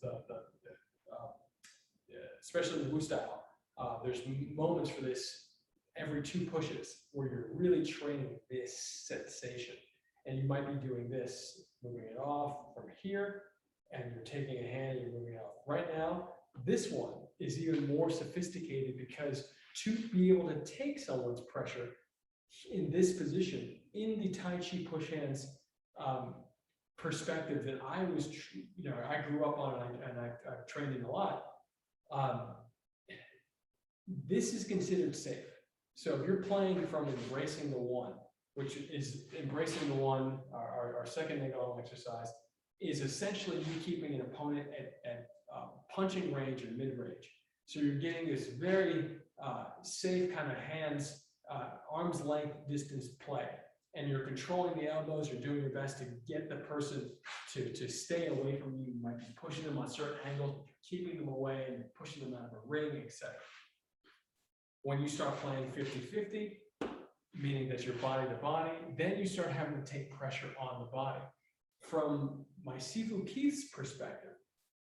especially in the Wu style. There's moments for this every 2 pushes where you're really training this sensation. And you might be doing this, moving it off from here, and you're taking a hand and you're moving it off. Right now, this one is even more sophisticated because to be able to take someone's pressure in this position, in the Tai Chi push hands perspective that I grew up on and I've trained in a lot, this is considered safe. So if you're playing from embracing the one, which is embracing the one, our second Nagano exercise, is essentially you keeping an opponent at punching range or mid-range. So you're getting this very safe kind of hands, arm's length distance play. And you're controlling the elbows, you're doing your best to get the person to stay away from you. You might be pushing them on certain angles, keeping them away and pushing them out of a ring, etc. When you start playing 50-50, meaning that you're body to body, then you start having to take pressure on the body. From my Sifu Keith's perspective,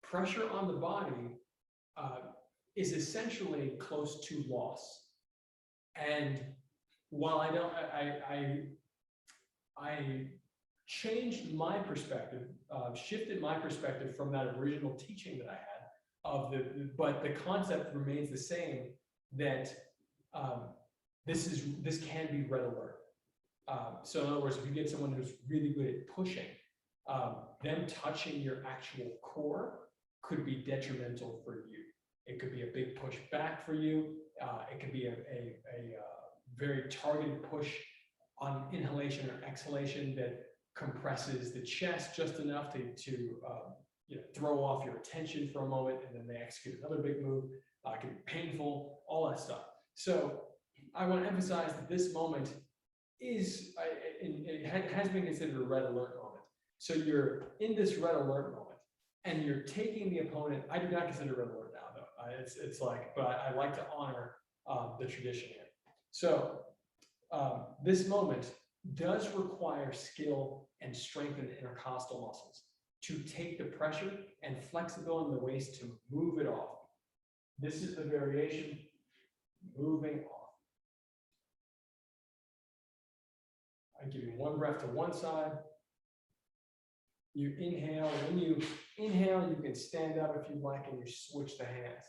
pressure on the body is essentially close to loss. And while I changed my perspective, shifted my perspective from that original teaching that I had but the concept remains the same, that this can be red alert. So in other words, if you get someone who's really good at pushing, them touching your actual core could be detrimental for you. It could be a big push back for you. It could be a very targeted push on inhalation or exhalation that compresses the chest just enough to throw off your attention for a moment, and then they execute another big move. It can be painful, all that stuff. So I want to emphasize that this moment it has been considered a red alert moment. So you're in this red alert moment, and you're taking the opponent. I do not consider red alert now, though. But I like to honor the tradition here. So this moment does require skill and strength in the intercostal muscles to take the pressure and flexibility in the waist to move it off. This is the variation, moving off. I give you one breath to one side. You inhale. When you inhale, you can stand up if you like, and you switch the hands.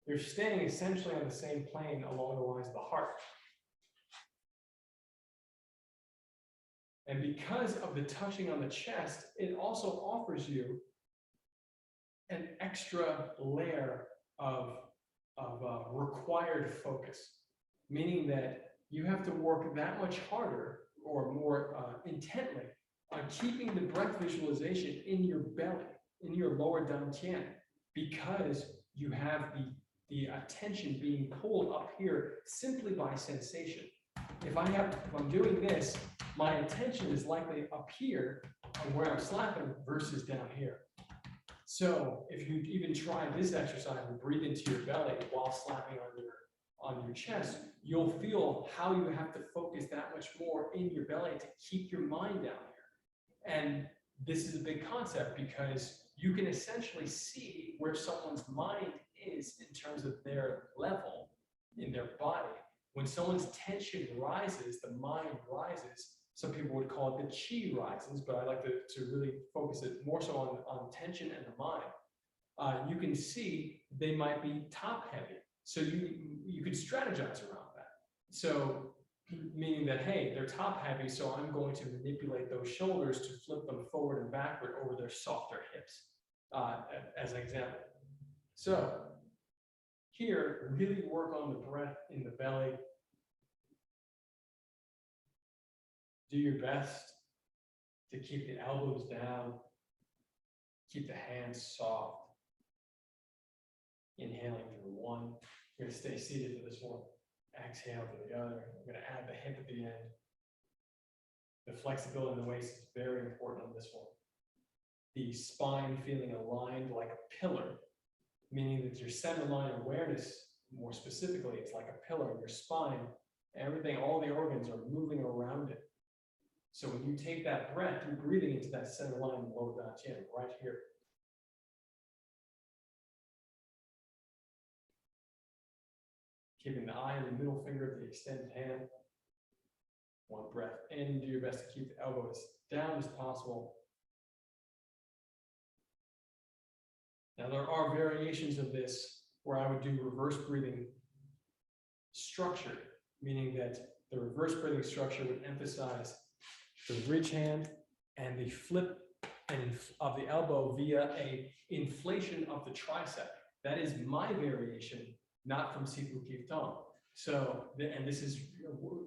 You're staying essentially on the same plane along the lines of the heart. And because of the touching on the chest, it also offers you an extra layer of required focus, meaning that you have to work that much harder or more intently on keeping the breath visualization in your belly, in your lower dantian, because you have the attention being pulled up here simply by sensation. If I'm doing this, my attention is likely up here on where I'm slapping versus down here. So if you even try this exercise and breathe into your belly while slapping on your chest, you'll feel how you have to focus that much more in your belly to keep your mind down here. And this is a big concept because you can essentially see where someone's mind is in terms of their level in their body. When someone's tension rises, the mind rises. Some people would call it the chi rises, but I like to really focus it more so on tension and the mind. You can see they might be top heavy. So you could strategize around that. So meaning that, hey, they're top heavy, so I'm going to manipulate those shoulders to flip them forward and backward over their softer hips, as an example. So here, really work on the breath in the belly. Do your best to keep the elbows down, keep the hands soft. Inhaling through one. You're going to stay seated for this one. Exhale to the other. I'm going to add the hip at the end. The flexibility in the waist is very important on this one. The spine feeling aligned like a pillar, meaning that your center line awareness, more specifically, it's like a pillar. Your spine, everything, all the organs are moving around it. So when you take that breath, you're breathing into that center line in the lower dantian, right here. Keeping the eye and the middle finger of the extended hand. One breath in, do your best to keep the elbow as down as possible. Now there are variations of this where I would do reverse breathing structure, meaning that the reverse breathing structure would emphasize the ridge hand and the flip of the elbow via a inflation of the tricep. That is my variation, not from Sifu Kif Tong. So, and this is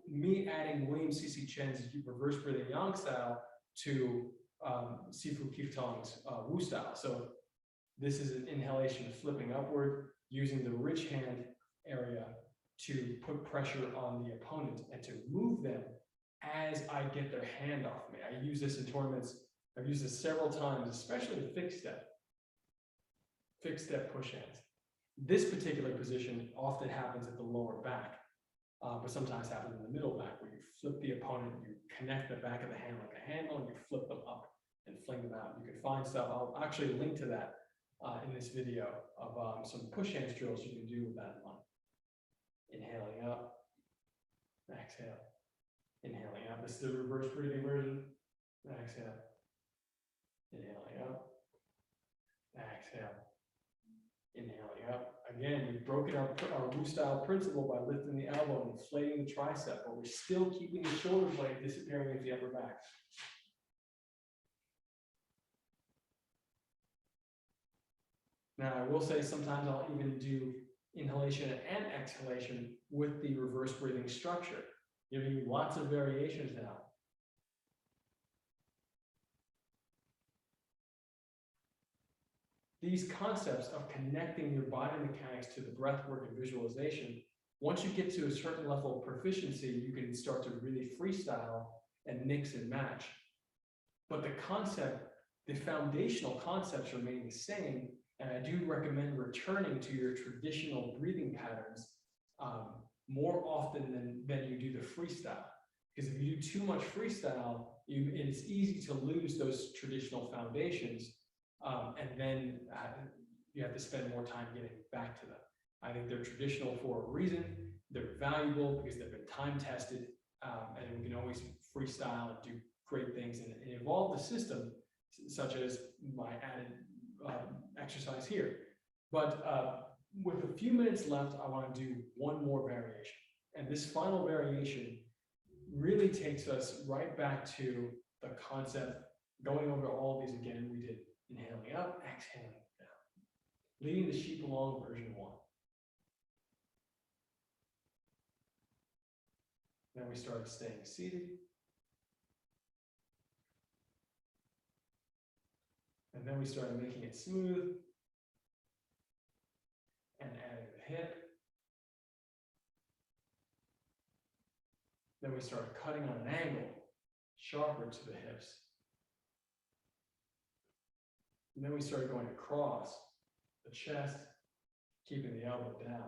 me adding William C.C. Chen's reverse breathing yang style to Sifu Kif Tong's Wu style. So this is an inhalation flipping upward, using the rich hand area to put pressure on the opponent and to move them as I get their hand off me. I use this in tournaments. I've used this several times, especially in fixed step push hands. This particular position often happens at the lower back, but sometimes happens in the middle back, where you flip the opponent, you connect the back of the hand like a handle, and you flip them up and fling them out. You can find stuff. I'll actually link to that in this video of some push hands drills you can do with that in mind. Inhaling up, exhale. Inhaling up. This is the reverse breathing version. Exhale. Inhaling up. Exhale. Inhaling up. Again, we've broken our Wu style principle by lifting the elbow and inflating the tricep, but we're still keeping the shoulder blade disappearing into the upper back. Now, I will say sometimes I'll even do inhalation and exhalation with the reverse breathing structure, giving you lots of variations now. These concepts of connecting your body mechanics to the breath work and visualization, once you get to a certain level of proficiency, you can start to really freestyle and mix and match. But the concept, the foundational concepts remain the same, and I do recommend returning to your traditional breathing patterns more often than you do the freestyle. Because if you do too much freestyle, it's easy to lose those traditional foundations, and then you have to spend more time getting back to them. I think they're traditional for a reason. They're valuable because they've been time tested, and we can always freestyle and do great things and evolve the system, such as my added exercise here. But with a few minutes left, I want to do one more variation. And this final variation really takes us right back to the concept, going over all of these again. We did inhaling up, exhaling down, leading the sheep along version 1. Then we started staying seated. And then we started making it smooth and adding the hip. Then we started cutting on an angle, sharper to the hips. And then we started going across the chest, keeping the elbow down.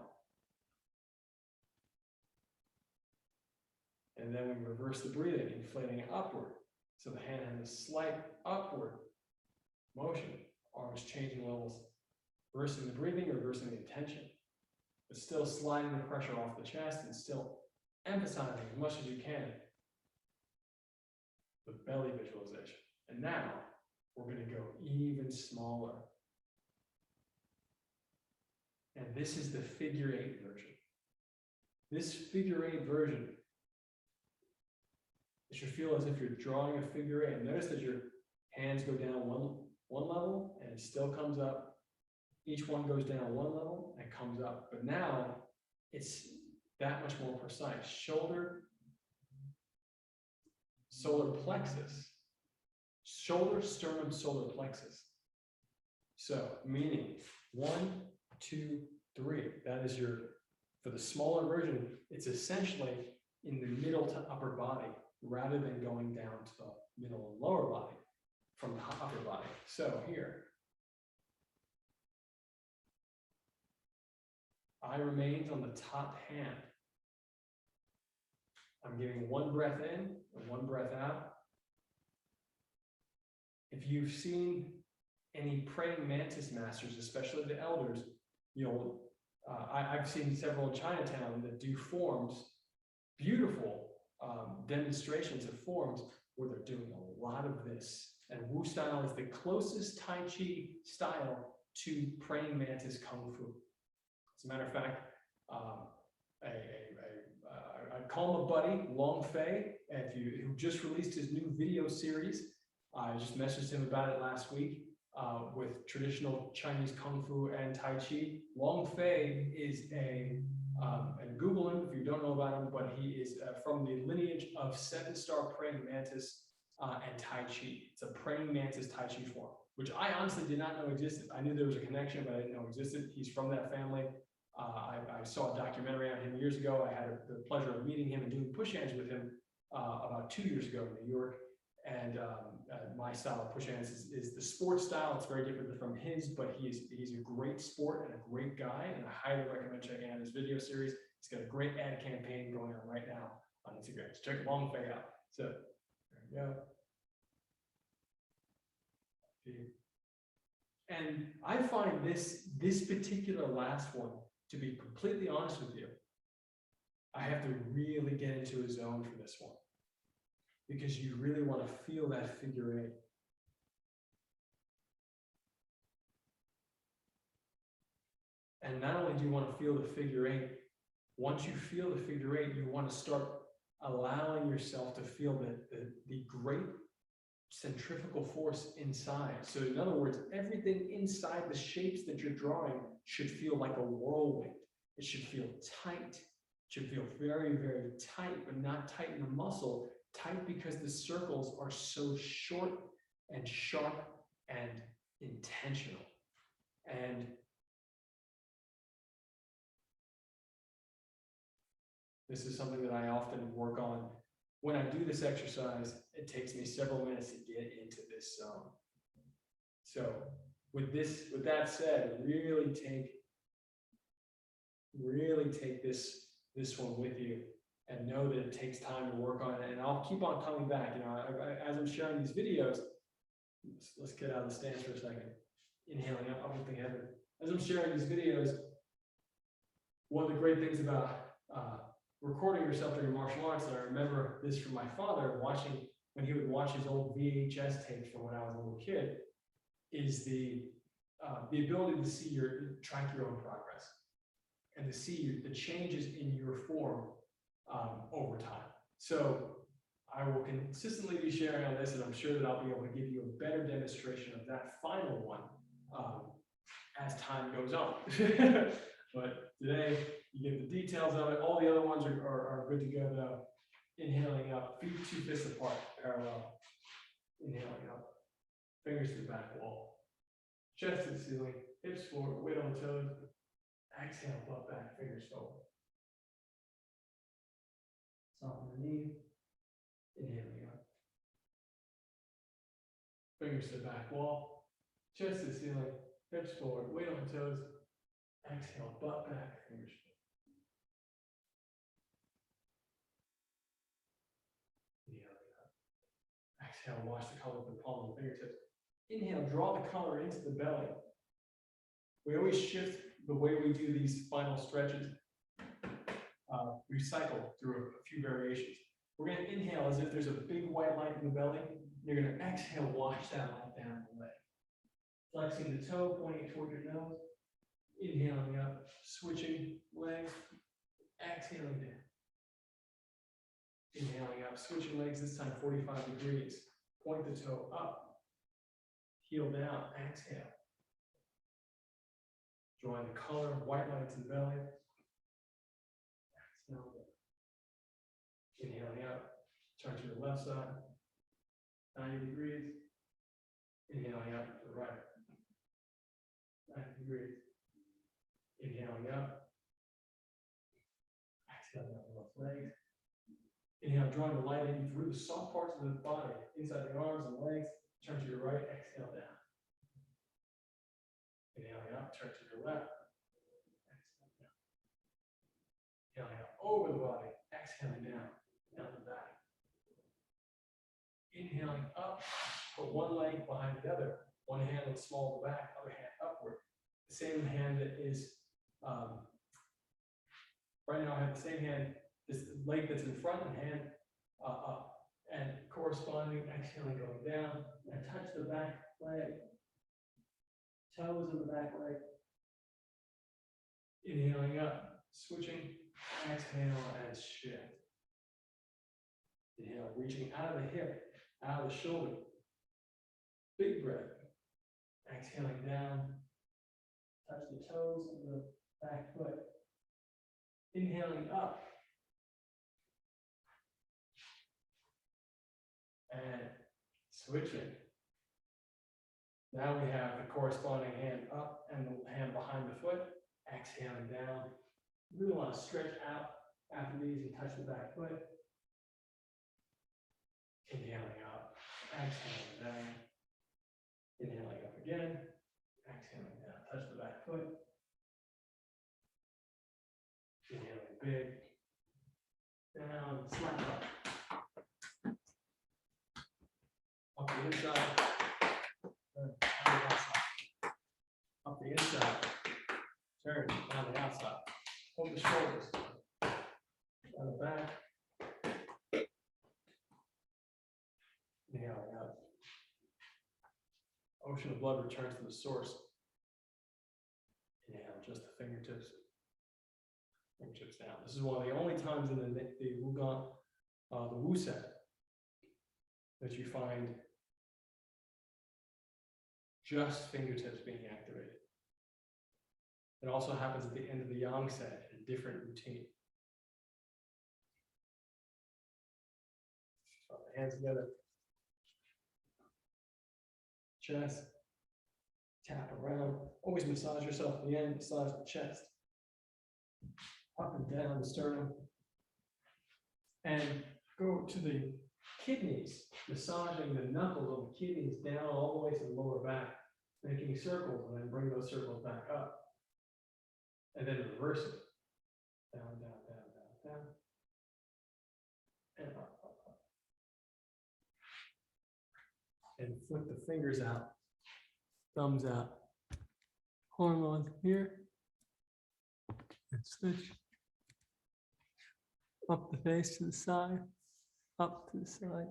And then we reverse the breathing, inflating upward. So the hand has a slight upward motion, arms changing levels, reversing the breathing, reversing the intention, but still sliding the pressure off the chest and still emphasizing as much as you can the belly visualization. And now we're going to go even smaller. And this is the figure 8 version. This figure 8 version, it should feel as if you're drawing a figure 8. And notice that your hands go down one level and it still comes up. Each one goes down one level and comes up. But now it's that much more precise. Shoulder, solar plexus. Shoulder, sternum, solar plexus. So, meaning 1, 2, 3. That is your, for the smaller version, it's essentially in the middle to upper body rather than going down to the middle and lower body from the upper body. So here, eye remains on the top hand. I'm giving one breath in and one breath out. If you've seen any praying mantis masters, especially the elders, you'll, I've seen several in Chinatown that do forms, beautiful demonstrations of forms where they're doing a lot of this. And Wu style is the closest Tai Chi style to praying mantis Kung Fu. As a matter of fact, I call him a buddy, Long Fei, who just released his new video series. I just messaged him about it last week with traditional Chinese Kung Fu and Tai Chi. Long Fei is and Google him if you don't know about him, but he is from the lineage of 7-star praying mantis and Tai Chi. It's a praying mantis Tai Chi form, which I honestly did not know existed. I knew there was a connection, but I didn't know existed. He's from that family. I saw a documentary on him years ago. I had the pleasure of meeting him and doing push hands with him about 2 years ago in New York. And my style of push hands is the sports style. It's very different from his, but he's a great sport and a great guy. And I highly recommend checking out his video series. He's got a great ad campaign going on right now on Instagram. So check Long Fei out. So there we go. And I find this particular last one, to be completely honest with you, I have to really get into a zone for this one, because you really want to feel that figure 8. And not only do you want to feel the figure 8, once you feel the figure 8, you want to start allowing yourself to feel the great centrifugal force inside. So in other words, everything inside the shapes that you're drawing should feel like a whirlwind. It should feel tight. It should feel very, very tight, but not tight in the muscle. Tight because the circles are so short and sharp and intentional. And this is something that I often work on. When I do this exercise, it takes me several minutes to get into this zone. So with that said, really take this one with you and know that it takes time to work on it. And I'll keep on coming back. You know, as I'm sharing these videos, let's get out of the stance for a second. Inhaling up with the head. As I'm sharing these videos, one of the great things about recording yourself during martial arts, and I remember this from my father watching, when he would watch his old VHS tapes from when I was a little kid, is the ability to track your own progress and to see the changes in your form over time. So I will consistently be sharing on this, and I'm sure that I'll be able to give you a better demonstration of that final one as time goes on. But today, you get the details of it. All the other ones are good to go though. Inhaling up, feet 2 fists apart, parallel. Inhaling up, fingers to the back wall. Chest to the ceiling, hips forward, weight on the toes. Exhale, butt back, fingers forward. Soften the knee. Inhaling up. Fingers to the back wall. Chest to the ceiling, hips forward, weight on the toes. Exhale, butt back, fingers forward. Inhaling up. Exhale, wash the color with the palm of the fingertips. Inhale, draw the color into the belly. We always shift the way we do these final stretches. Recycle through a few variations. We're going to inhale as if there's a big white light in the belly. You're going to exhale, wash that light down the leg. Flexing the toe, pointing toward your nose. Inhaling up, switching legs. Exhaling down. Inhaling up, switching legs, this time 45 degrees. Point the toe up. Heel down, exhale. Drawing the color, white light to the belly. Exhale. Inhaling up, turn to the left side, 90 degrees. Inhaling up to the right, 90 degrees. Inhaling up. Exhale down the left leg. Inhale, drawing the light in through the soft parts of the body, inside the arms and legs. Turn to your right, exhale down. Inhaling up, turn to your left. Exhale down. Inhaling up over the body, exhaling down the back. Inhaling up, put one leg behind the other. One hand on the small of the back, other hand upward. The same hand that is, right now I have the same hand, this leg that's in front and hand up. And corresponding, exhaling, going down, and touch the back leg, toes of the back leg. Inhaling up, switching, exhale, and shift. Inhale, reaching out of the hip, out of the shoulder. Big breath. Exhaling down, touch the toes of the back foot. Inhaling up. And switching. Now we have the corresponding hand up and the hand behind the foot. Exhaling down. Really want to stretch out after these and touch the back foot. Inhaling up. Exhaling down. Inhaling up again. Exhaling down. Touch the back foot. Inhaling big. Down. Slap up. Up the inside, up the inside, turn down the outside, hold the shoulders, down the back, inhaling out. Ocean of blood returns to the source. Inhale, just the fingertips down. This is one of the only times in the Lugan, the Wu set, that you find just fingertips being activated. It also happens at the end of the yang set, a different routine. Put the hands together. Chest. Tap around. Always massage yourself at the end, massage the chest. Up and down the sternum. And go to the kidneys, massaging the knuckles of the kidneys down all the way to the lower back, making circles, and then bring those circles back up. And then reverse it. Down, down, down, down, down. And up, up, up. And flip the fingers out. Thumbs out. Hormone here. And switch. Up the face to the side. Up to the side,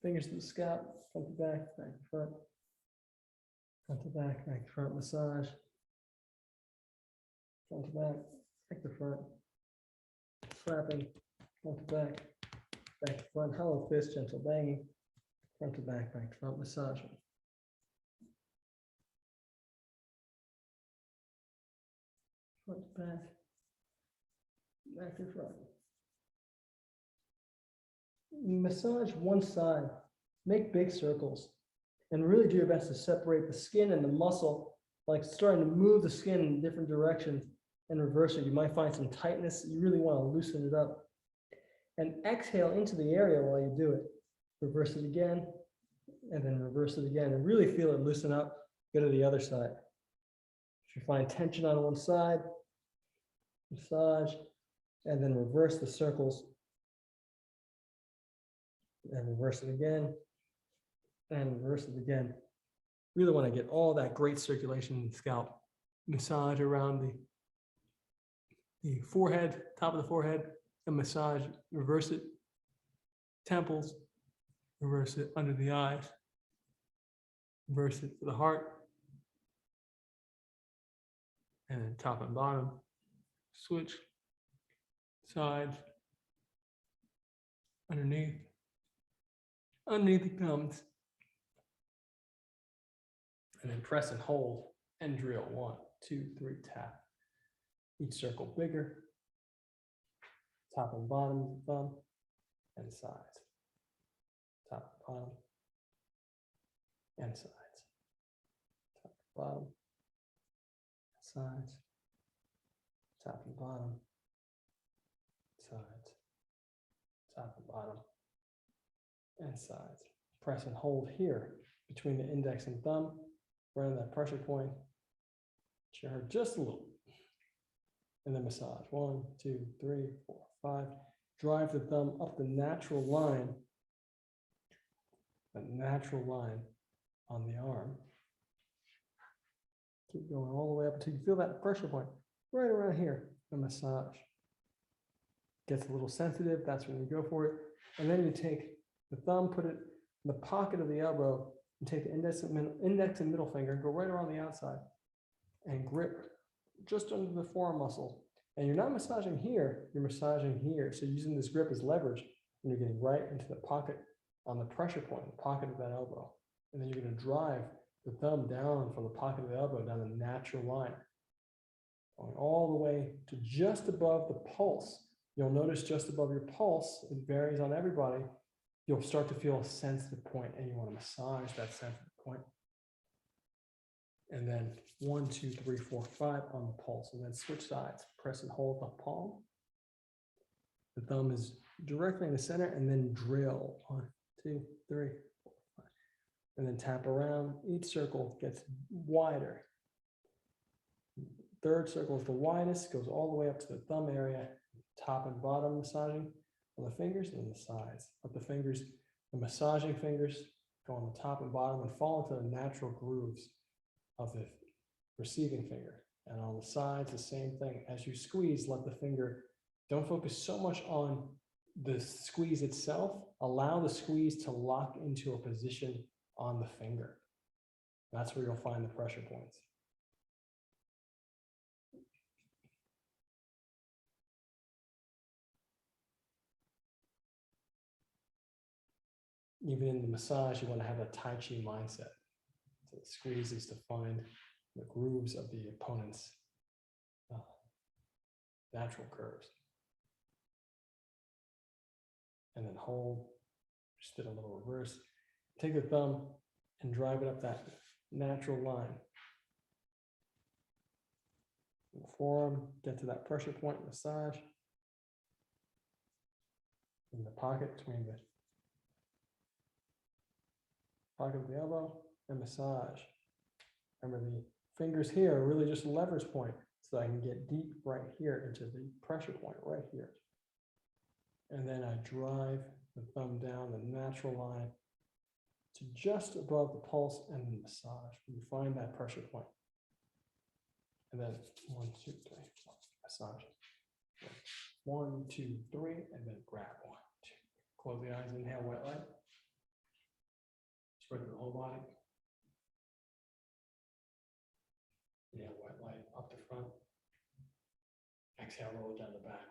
fingers to the scalp, front to back, back to front, front to back, back to front, massage, front to back to front, slapping, front to back to front, hollow fist, gentle banging, front to back to front, massaging. Front to back to front. massage one side, make big circles, and really do your best to separate the skin and the muscle, like starting to move the skin in different directions and reverse it. You might find some tightness. You really want to loosen it up. And exhale into the area while you do it. Reverse it again, and then reverse it again, and really feel it loosen up. Go to the other side. If you find tension on one side, massage, and then reverse the circles, and reverse it again, and reverse it again. Really want to get all that great circulation in the scalp. Massage around the forehead, top of the forehead, and massage, reverse it, temples, reverse it under the eyes, reverse it to the heart, and then top and bottom, switch, sides, underneath the gums, and then press and hold and drill. 1, 2, 3, tap. Each circle bigger, top and bottom of the thumb, and sides. Top and bottom, and sides. Top and bottom, sides. Top and bottom, sides. Top and bottom, and sides. Press and hold here between the index and thumb, around that pressure point. Chair just a little. And then massage. 1, 2, 3, 4, 5. Drive the thumb up the natural line on the arm. Keep going all the way up until you feel that pressure point right around here. And massage. Gets a little sensitive. That's when you go for it. And then you take the thumb, put it in the pocket of the elbow, and take the index and middle finger, go right around the outside, and grip just under the forearm muscle. And you're not massaging here, you're massaging here. So using this grip as leverage, and you're getting right into the pocket on the pressure point, the pocket of that elbow. And then you're going to drive the thumb down from the pocket of the elbow down the natural line, going all the way to just above the pulse. You'll notice just above your pulse, it varies on everybody. You'll start to feel a sensitive point, and you want to massage that sensitive point. And then 1, 2, 3, 4, 5 on the pulse, and then switch sides. Press and hold the palm. The thumb is directly in the center, and then drill. 1, 2, 3, 4, 5. And then tap around. Each circle gets wider. Third circle is the widest, goes all the way up to the thumb area, top and bottom massaging on the fingers and the sides. Of the fingers, the massaging fingers go on the top and bottom and fall into the natural grooves of the receiving finger. And on the sides, the same thing. As you squeeze, let the finger, don't focus so much on the squeeze itself. Allow the squeeze to lock into a position on the finger. That's where you'll find the pressure points. Even in the massage, you want to have a Tai Chi mindset. So the squeeze is to find the grooves of the opponent's natural curves. And then hold, just did a little reverse. Take the thumb and drive it up that natural line. The forearm, get to that pressure point, massage. In the pocket between the pocket of the elbow and massage. Remember, the fingers here are really just a leverage point, so I can get deep right here into the pressure point right here. And then I drive the thumb down the natural line to just above the pulse and the massage. You find that pressure point. And then 1, 2, 3, 4, massage. 1, 2, 3, and then grab 1, 2. Close the eyes, inhale, wet light. Spread the whole body. Inhale, wet light up the front. Exhale, roll it down the back.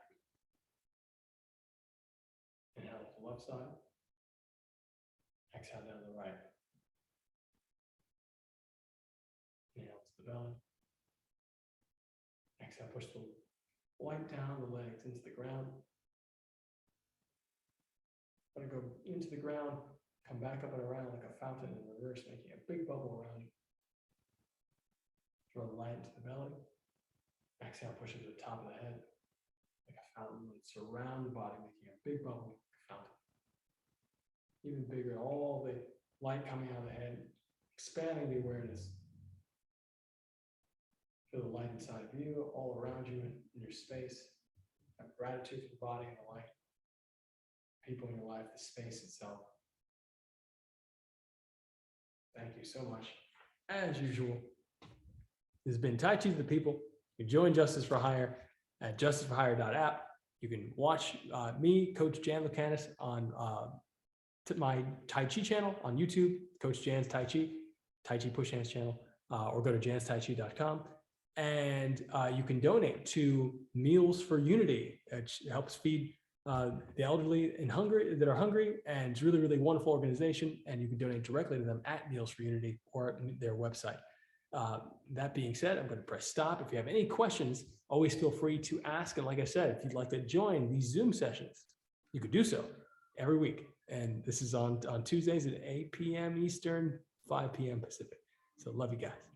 Inhale to the left side. Exhale down the right. Inhale to the belly. Exhale, push the light down the legs into the ground. Let it go into the ground, come back up and around like a fountain in reverse, making a big bubble around you. Draw the light into the belly. Exhale, push it to the top of the head, like a fountain. Surround the body, making a big bubble, like a fountain. Even bigger, all the light coming out of the head, expanding the awareness. Feel the light inside of you, all around you in your space. Have gratitude for the body and the light, people in your life, the space itself. Thank you so much. As usual, this has been Tai Chi to the People. You can join Justice for Hire at justiceforhire.app. You can watch me, Coach Jan Lucanus, on my Tai Chi channel on YouTube, Coach Jan's Tai Chi Push Hands channel, or go to janstaichi.com. And you can donate to Meals for Unity. It helps feed the elderly in Hungary that are hungry, and it's really, really wonderful organization. And you can donate directly to them at Meals for Unity or their website. That being said, I'm going to press stop. If you have any questions, always feel free to ask. And like I said, if you'd like to join these Zoom sessions, you could do so every week. And this is on Tuesdays at 8 p.m. Eastern, 5 p.m. Pacific. So love you guys.